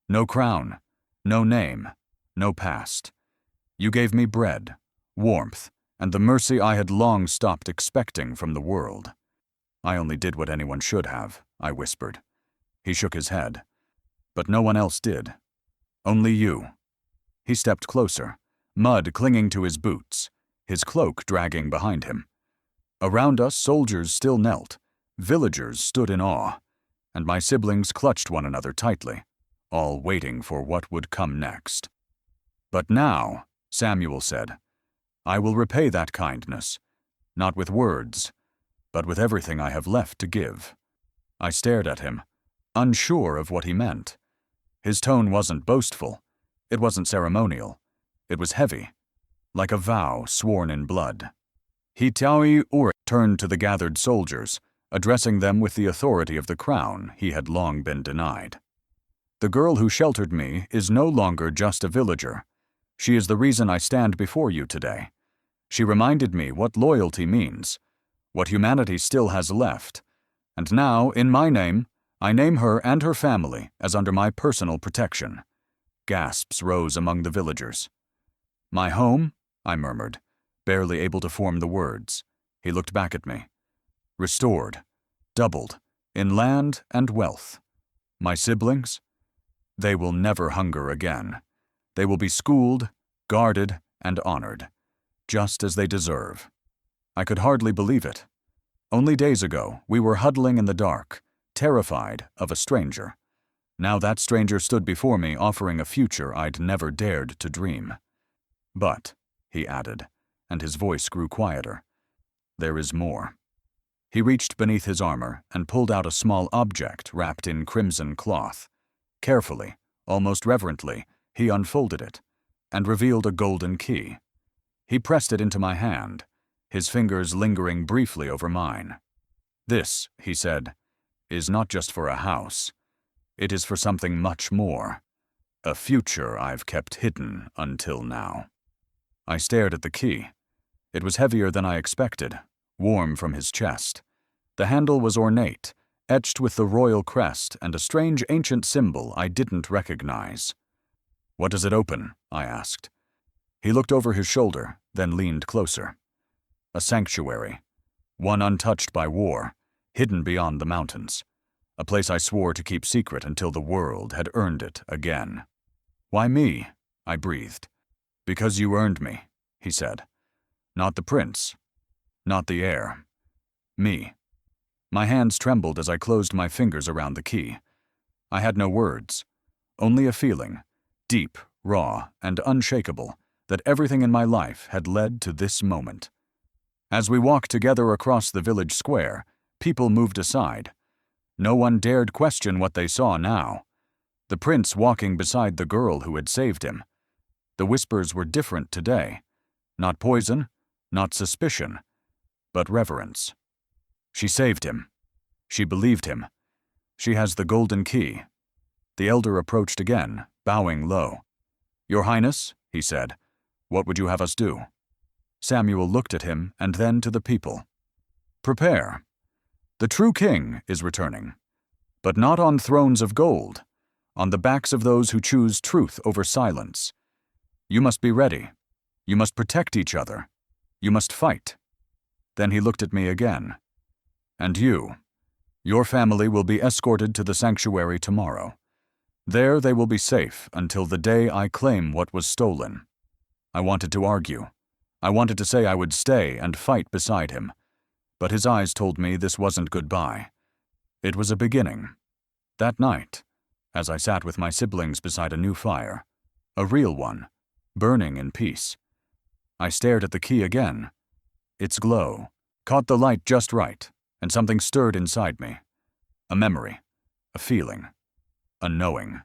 No crown, no name, no past. You gave me bread, warmth, and the mercy I had long stopped expecting from the world. I only did what anyone should have, I whispered. He shook his head. But no one else did. Only you. He stepped closer, mud clinging to his boots, his cloak dragging behind him. Around us, soldiers still knelt, villagers stood in awe, and my siblings clutched one another tightly, all waiting for what would come next. But now, Samuel said, I will repay that kindness, not with words, but with everything I have left to give. I stared at him, unsure of what he meant. His tone wasn't boastful. It wasn't ceremonial. It was heavy, like a vow sworn in blood. Hitaui Ur turned to the gathered soldiers, addressing them with the authority of the crown he had long been denied. The girl who sheltered me is no longer just a villager. She is the reason I stand before you today. She reminded me what loyalty means, what humanity still has left, and now, in my name, I name her and her family as under my personal protection. Gasps rose among the villagers. My home? I murmured, barely able to form the words. He looked back at me. Restored, doubled, in land and wealth. My siblings? They will never hunger again. They will be schooled, guarded, and honored, just as they deserve. I could hardly believe it. Only days ago, we were huddling in the dark, terrified of a stranger. Now that stranger stood before me offering a future I'd never dared to dream. But, he added, and his voice grew quieter, there is more. He reached beneath his armor and pulled out a small object wrapped in crimson cloth. Carefully, almost reverently, he unfolded it and revealed a golden key. He pressed it into my hand, his fingers lingering briefly over mine. "This," he said, "is not just for a house. It is for something much more. A future I've kept hidden until now." I stared at the key. It was heavier than I expected, warm from his chest. The handle was ornate, etched with the royal crest and a strange ancient symbol I didn't recognize. "What does it open?" I asked. He looked over his shoulder, then leaned closer. "A sanctuary, one untouched by war, hidden beyond the mountains. A place I swore to keep secret until the world had earned it again." "Why me?" I breathed. "Because you earned me," he said. "Not the prince, not the heir. Me." My hands trembled as I closed my fingers around the key. I had no words, only a feeling, deep, raw, and unshakable, that everything in my life had led to this moment. As we walked together across the village square, people moved aside. No one dared question what they saw now. The prince walking beside the girl who had saved him. The whispers were different today. Not poison, not suspicion, but reverence. She saved him. She believed him. She has the golden key. The elder approached again, bowing low. "Your Highness," he said, "what would you have us do?" Samuel looked at him and then to the people. "Prepare. The true king is returning, but not on thrones of gold, on the backs of those who choose truth over silence. You must be ready. You must protect each other. You must fight." Then he looked at me again. "And you, your family will be escorted to the sanctuary tomorrow. There they will be safe until the day I claim what was stolen." I wanted to argue. I wanted to say I would stay and fight beside him. But his eyes told me this wasn't goodbye. It was a beginning. That night, as I sat with my siblings beside a new fire, a real one, burning in peace, I stared at the key again. Its glow caught the light just right, and something stirred inside me. A memory, a feeling, a knowing.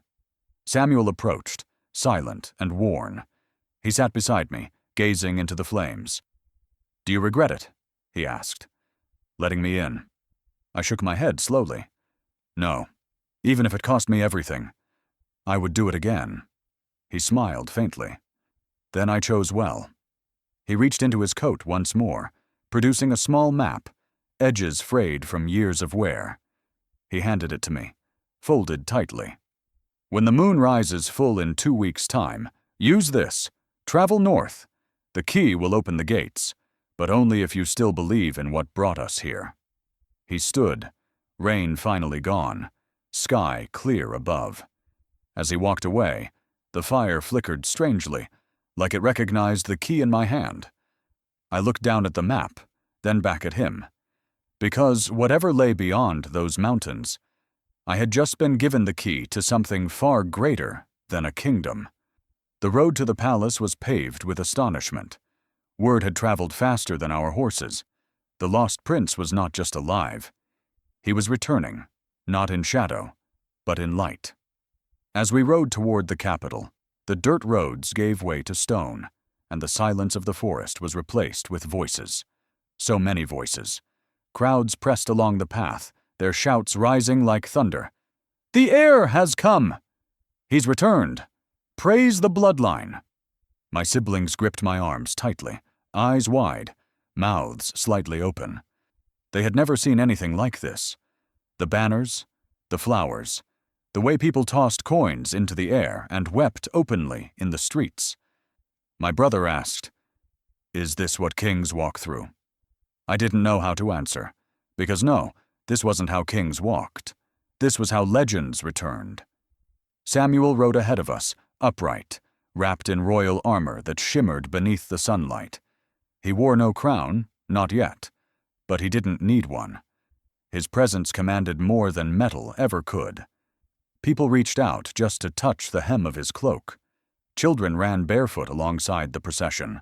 Samuel approached, silent and worn. He sat beside me, gazing into the flames. "Do you regret it?" he asked. "Letting me in?" I shook my head slowly. "No, even if it cost me everything. I would do it again." He smiled faintly. "Then I chose well." He reached into his coat once more, producing a small map, edges frayed from years of wear. He handed it to me, folded tightly. "When the moon rises full in 2 weeks' time, use this. Travel north. The key will open the gates, but only if you still believe in what brought us here." He stood, rain finally gone, sky clear above. As he walked away, the fire flickered strangely, like it recognized the key in my hand. I looked down at the map, then back at him. Because whatever lay beyond those mountains, I had just been given the key to something far greater than a kingdom. The road to the palace was paved with astonishment. Word had traveled faster than our horses. The lost prince was not just alive. He was returning, not in shadow, but in light. As we rode toward the capital, the dirt roads gave way to stone, and the silence of the forest was replaced with voices. So many voices. Crowds pressed along the path, their shouts rising like thunder. "The heir has come! He's returned! Praise the bloodline!" My siblings gripped my arms tightly, eyes wide, mouths slightly open. They had never seen anything like this. The banners, the flowers, the way people tossed coins into the air and wept openly in the streets. My brother asked, "Is this what kings walk through?" I didn't know how to answer, because no, this wasn't how kings walked. This was how legends returned. Samuel rode ahead of us, upright, wrapped in royal armor that shimmered beneath the sunlight. He wore no crown, not yet, but he didn't need one. His presence commanded more than metal ever could. People reached out just to touch the hem of his cloak. Children ran barefoot alongside the procession.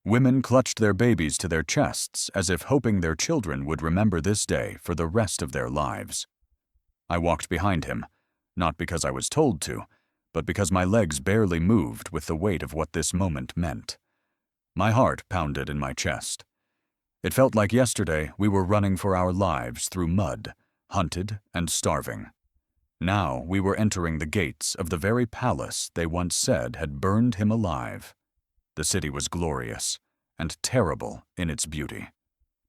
Women clutched their babies to their chests as if hoping their children would remember this day for the rest of their lives. I walked behind him, not because I was told to, but because my legs barely moved with the weight of what this moment meant. My heart pounded in my chest. It felt like yesterday we were running for our lives through mud, hunted and starving. Now we were entering the gates of the very palace they once said had burned him alive. The city was glorious and terrible in its beauty.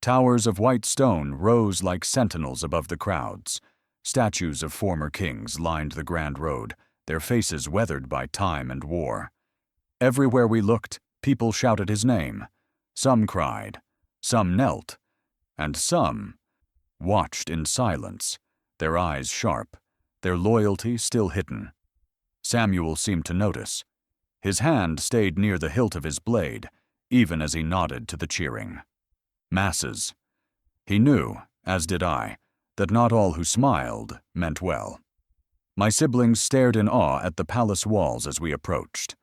Towers of white stone rose like sentinels above the crowds. Statues of former kings lined the grand road, their faces weathered by time and war. Everywhere we looked, people shouted his name. Some cried, some knelt, and some watched in silence, their eyes sharp, their loyalty still hidden. Samuel seemed to notice. His hand stayed near the hilt of his blade, even as he nodded to the cheering. Masses. He knew, as did I, that not all who smiled meant well. My siblings stared in awe at the palace walls as we approached.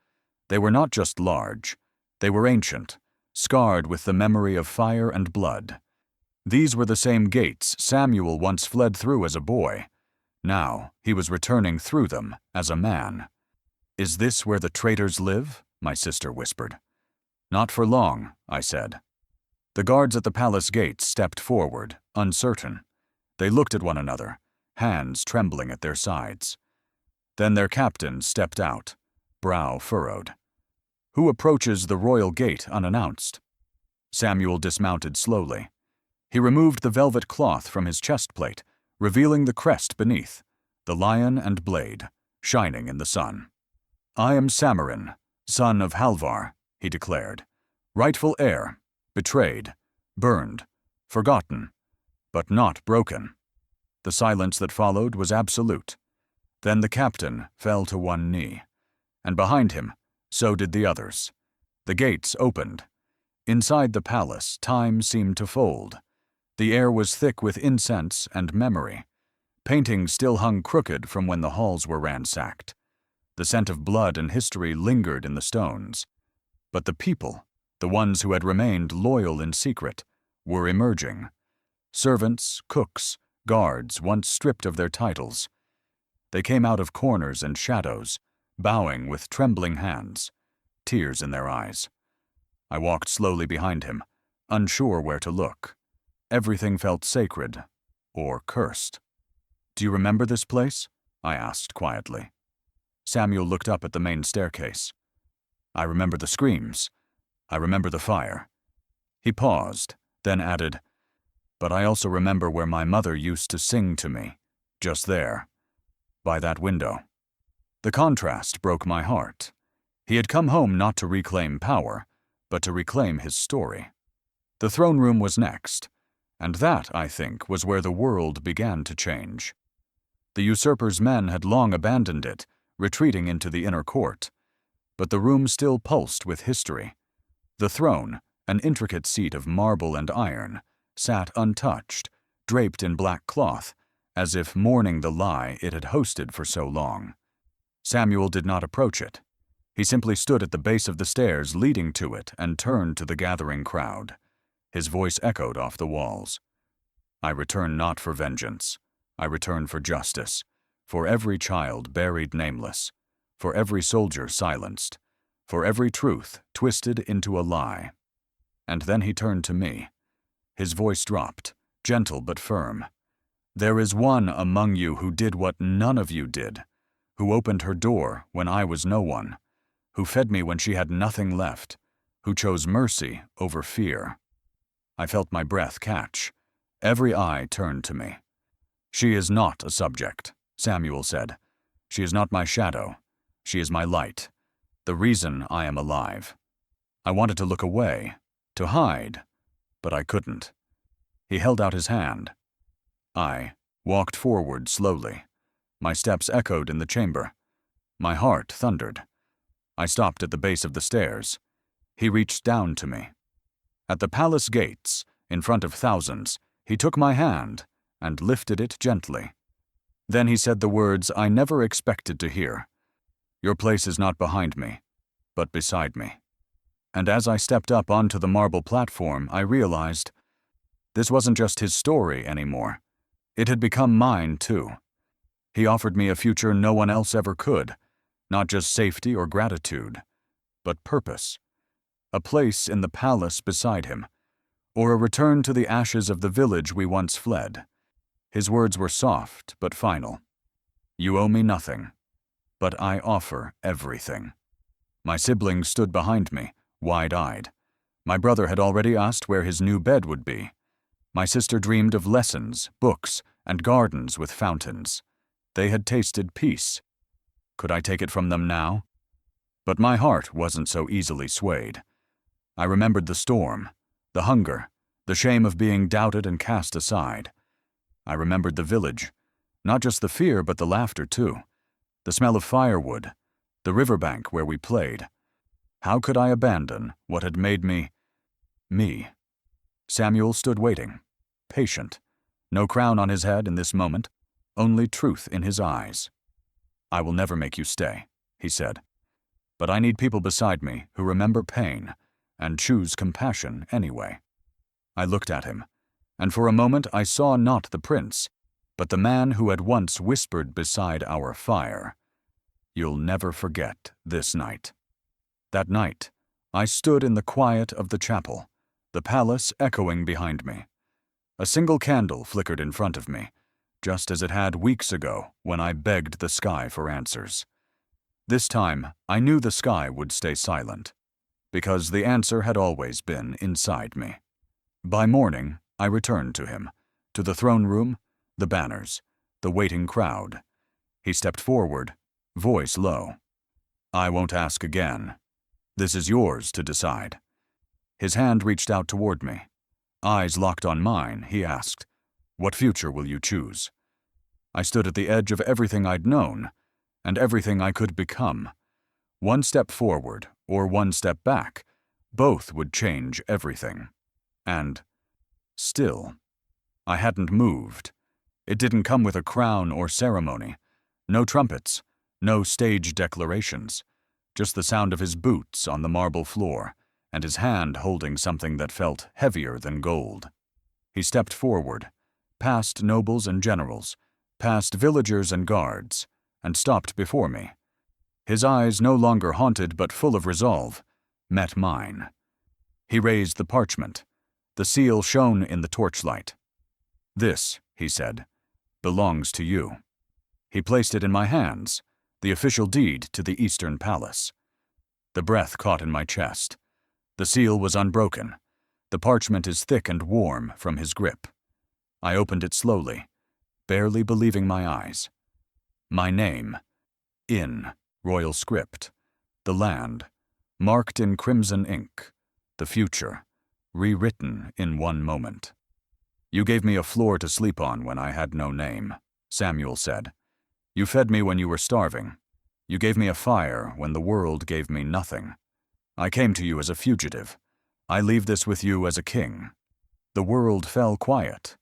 They were not just large, they were ancient, scarred with the memory of fire and blood. These were the same gates Samuel once fled through as a boy. Now he was returning through them as a man. "Is this where the traitors live?" my sister whispered. "Not for long," I said. The guards at the palace gates stepped forward, uncertain. They looked at one another, hands trembling at their sides. Then their captain stepped out, brow furrowed. "Who approaches the royal gate unannounced?" Samuel dismounted slowly. He removed the velvet cloth from his chest plate, revealing the crest beneath, the lion and blade, shining in the sun. "I am Samarin, son of Halvar," he declared. "Rightful heir, betrayed, burned, forgotten, but not broken." The silence that followed was absolute. Then the captain fell to one knee, and behind him, so did the others. The gates opened. Inside the palace, time seemed to fold. The air was thick with incense and memory. Paintings still hung crooked from when the halls were ransacked. The scent of blood and history lingered in the stones. But the people, the ones who had remained loyal in secret, were emerging. Servants, cooks, guards, once stripped of their titles. They came out of corners and shadows, bowing with trembling hands, tears in their eyes. I walked slowly behind him, unsure where to look. Everything felt sacred, or cursed. "Do you remember this place?" I asked quietly. Samuel looked up at the main staircase. "I remember the screams. I remember the fire." He paused, then added, "But I also remember where my mother used to sing to me, just there, by that window." The contrast broke my heart. He had come home not to reclaim power, but to reclaim his story. The throne room was next, and that, I think, was where the world began to change. The usurper's men had long abandoned it, retreating into the inner court. But the room still pulsed with history. The throne, an intricate seat of marble and iron, sat untouched, draped in black cloth, as if mourning the lie it had hosted for so long. Samuel did not approach it. He simply stood at the base of the stairs leading to it and turned to the gathering crowd. His voice echoed off the walls. "I return not for vengeance. I return for justice, for every child buried nameless, for every soldier silenced, for every truth twisted into a lie." And then he turned to me. His voice dropped, gentle but firm. "There is one among you who did what none of you did, who opened her door when I was no one, who fed me when she had nothing left, who chose mercy over fear." I felt my breath catch. Every eye turned to me. "She is not a subject," Samuel said. "She is not my shadow. She is my light, the reason I am alive." I wanted to look away, to hide, but I couldn't. He held out his hand. I walked forward slowly. My steps echoed in the chamber. My heart thundered. I stopped at the base of the stairs. He reached down to me. At the palace gates, in front of thousands, he took my hand and lifted it gently. Then he said the words I never expected to hear. "Your place is not behind me, but beside me." and as I stepped up onto the marble platform, I realized this wasn't just his story anymore. It had become mine, too. He offered me a future no one else ever could, not just safety or gratitude, but purpose. A place in the palace beside him, or a return to the ashes of the village we once fled. His words were soft but final. You owe me nothing, but I offer everything. My siblings stood behind me, wide-eyed. My brother had already asked where his new bed would be. My sister dreamed of lessons, books, and gardens with fountains. They had tasted peace. Could I take it from them now? But my heart wasn't so easily swayed. I remembered the storm, the hunger, the shame of being doubted and cast aside. I remembered the village, not just the fear but the laughter too, the smell of firewood, the riverbank where we played. How could I abandon what had made me, me? Samuel stood waiting, patient, no crown on his head in this moment, only truth in his eyes. I will never make you stay, he said, but I need people beside me who remember pain and choose compassion anyway. I looked at him, and for a moment I saw not the prince, but the man who had once whispered beside our fire, "You'll never forget this night." That night, I stood in the quiet of the chapel, the palace echoing behind me. A single candle flickered in front of me, just as it had weeks ago when I begged the sky for answers. This time, I knew the sky would stay silent, because the answer had always been inside me. By morning, I returned to him, to the throne room, the banners, the waiting crowd. He stepped forward, voice low. I won't ask again. This is yours to decide. His hand reached out toward me. Eyes locked on mine, he asked, what future will you choose? I stood at the edge of everything I'd known, and everything I could become. One step forward, or one step back, both would change everything. And still, I hadn't moved. It didn't come with a crown or ceremony. No trumpets, no stage declarations, just the sound of his boots on the marble floor, and his hand holding something that felt heavier than gold. He stepped forward, past nobles and generals, past villagers and guards, and stopped before me. His eyes, no longer haunted but full of resolve, met mine. He raised the parchment. The seal shone in the torchlight. This, he said, belongs to you. He placed it in my hands, the official deed to the Eastern Palace. The breath caught in my chest. The seal was unbroken. The parchment is thick and warm from his grip. I opened it slowly, barely believing my eyes. My name, in royal script. The land, marked in crimson ink. The future, rewritten in one moment. You gave me a floor to sleep on when I had no name, Samuel said. You fed me when you were starving. You gave me a fire when the world gave me nothing. I came to you as a fugitive. I leave this with you as a king. The world fell quiet.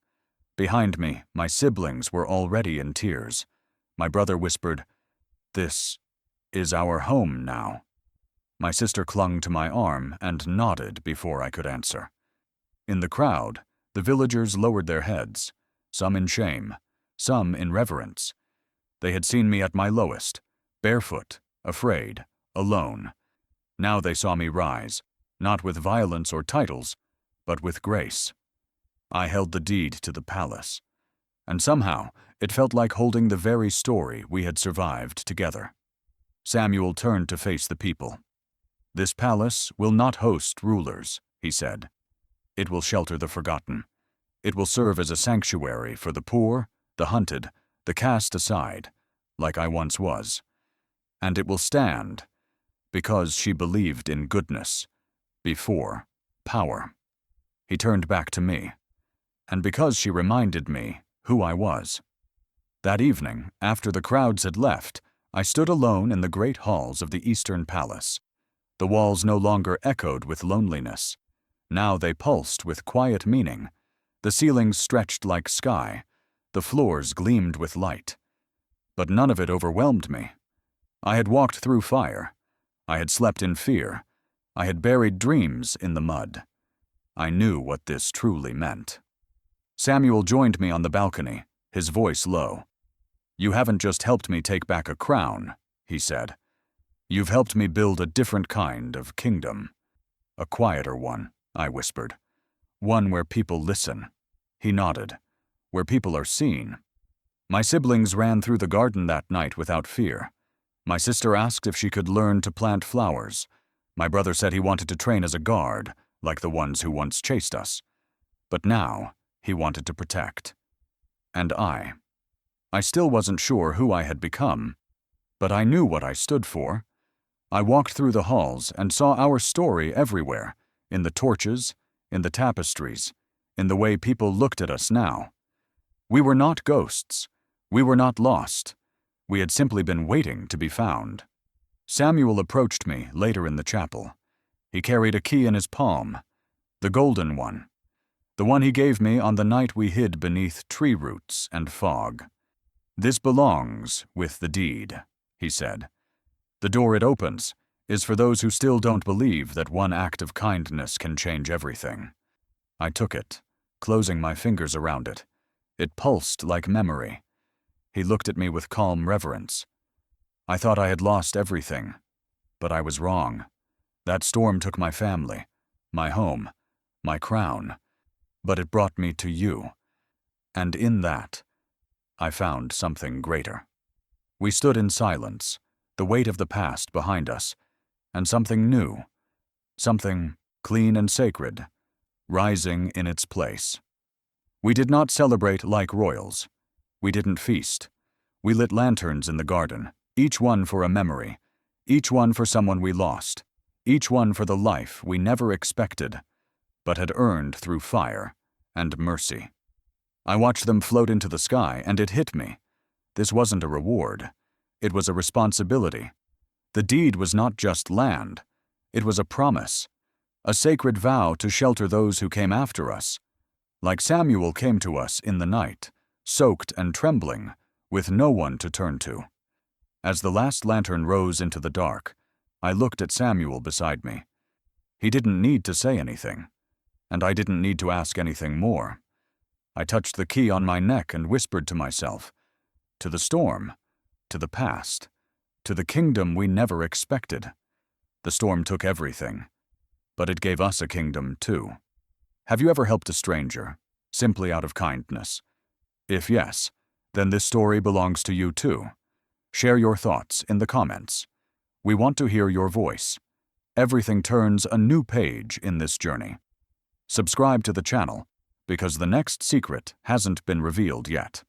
Behind me, my siblings were already in tears. My brother whispered, "This is our home now." My sister clung to my arm and nodded before I could answer. In the crowd, the villagers lowered their heads, some in shame, some in reverence. They had seen me at my lowest, barefoot, afraid, alone. Now they saw me rise, not with violence or titles, but with grace. I held the deed to the palace, and somehow it felt like holding the very story we had survived together. Samuel turned to face the people. This palace will not host rulers, he said. It will shelter the forgotten. It will serve as a sanctuary for the poor, the hunted, the cast aside, like I once was. And it will stand, because she believed in goodness, before power. He turned back to me, and because she reminded me who I was. That evening, after the crowds had left, I stood alone in the great halls of the Eastern Palace. The walls no longer echoed with loneliness. Now they pulsed with quiet meaning. The ceilings stretched like sky. The floors gleamed with light. But none of it overwhelmed me. I had walked through fire. I had slept in fear. I had buried dreams in the mud. I knew what this truly meant. Samuel joined me on the balcony, his voice low. "You haven't just helped me take back a crown," he said. "You've helped me build a different kind of kingdom. A quieter one," I whispered. "One where people listen." He nodded. "Where people are seen." My siblings ran through the garden that night without fear. My sister asked if she could learn to plant flowers. My brother said he wanted to train as a guard, like the ones who once chased us. But now, he wanted to protect. And I still wasn't sure who I had become, but I knew what I stood for. I walked through the halls and saw our story everywhere, in the torches, in the tapestries, in the way people looked at us now. We were not ghosts. We were not lost. We had simply been waiting to be found. Samuel approached me later in the chapel. He carried a key in his palm, the golden one, the one he gave me on the night we hid beneath tree roots and fog. "This belongs with the deed," he said. "The door it opens is for those who still don't believe that one act of kindness can change everything." I took it, closing my fingers around it. It pulsed like memory. He looked at me with calm reverence. "I thought I had lost everything, but I was wrong. That storm took my family, my home, my crown, but it brought me to you. And in that, I found something greater." We stood in silence, the weight of the past behind us, and something new, something clean and sacred, rising in its place. We did not celebrate like royals. We didn't feast. We lit lanterns in the garden, each one for a memory, each one for someone we lost, each one for the life we never expected, but had earned through fire and mercy. I watched them float into the sky, and it hit me. This wasn't a reward. It was a responsibility. The deed was not just land. It was a promise, a sacred vow to shelter those who came after us. Like Samuel came to us in the night, soaked and trembling, with no one to turn to. As the last lantern rose into the dark, I looked at Samuel beside me. He didn't need to say anything, and I didn't need to ask anything more. I touched the key on my neck and whispered to myself, to the storm, to the past, to the kingdom we never expected. The storm took everything, but it gave us a kingdom too. Have you ever helped a stranger, simply out of kindness? If yes, then this story belongs to you too. Share your thoughts in the comments. We want to hear your voice. Everything turns a new page in this journey. Subscribe to the channel, because the next secret hasn't been revealed yet.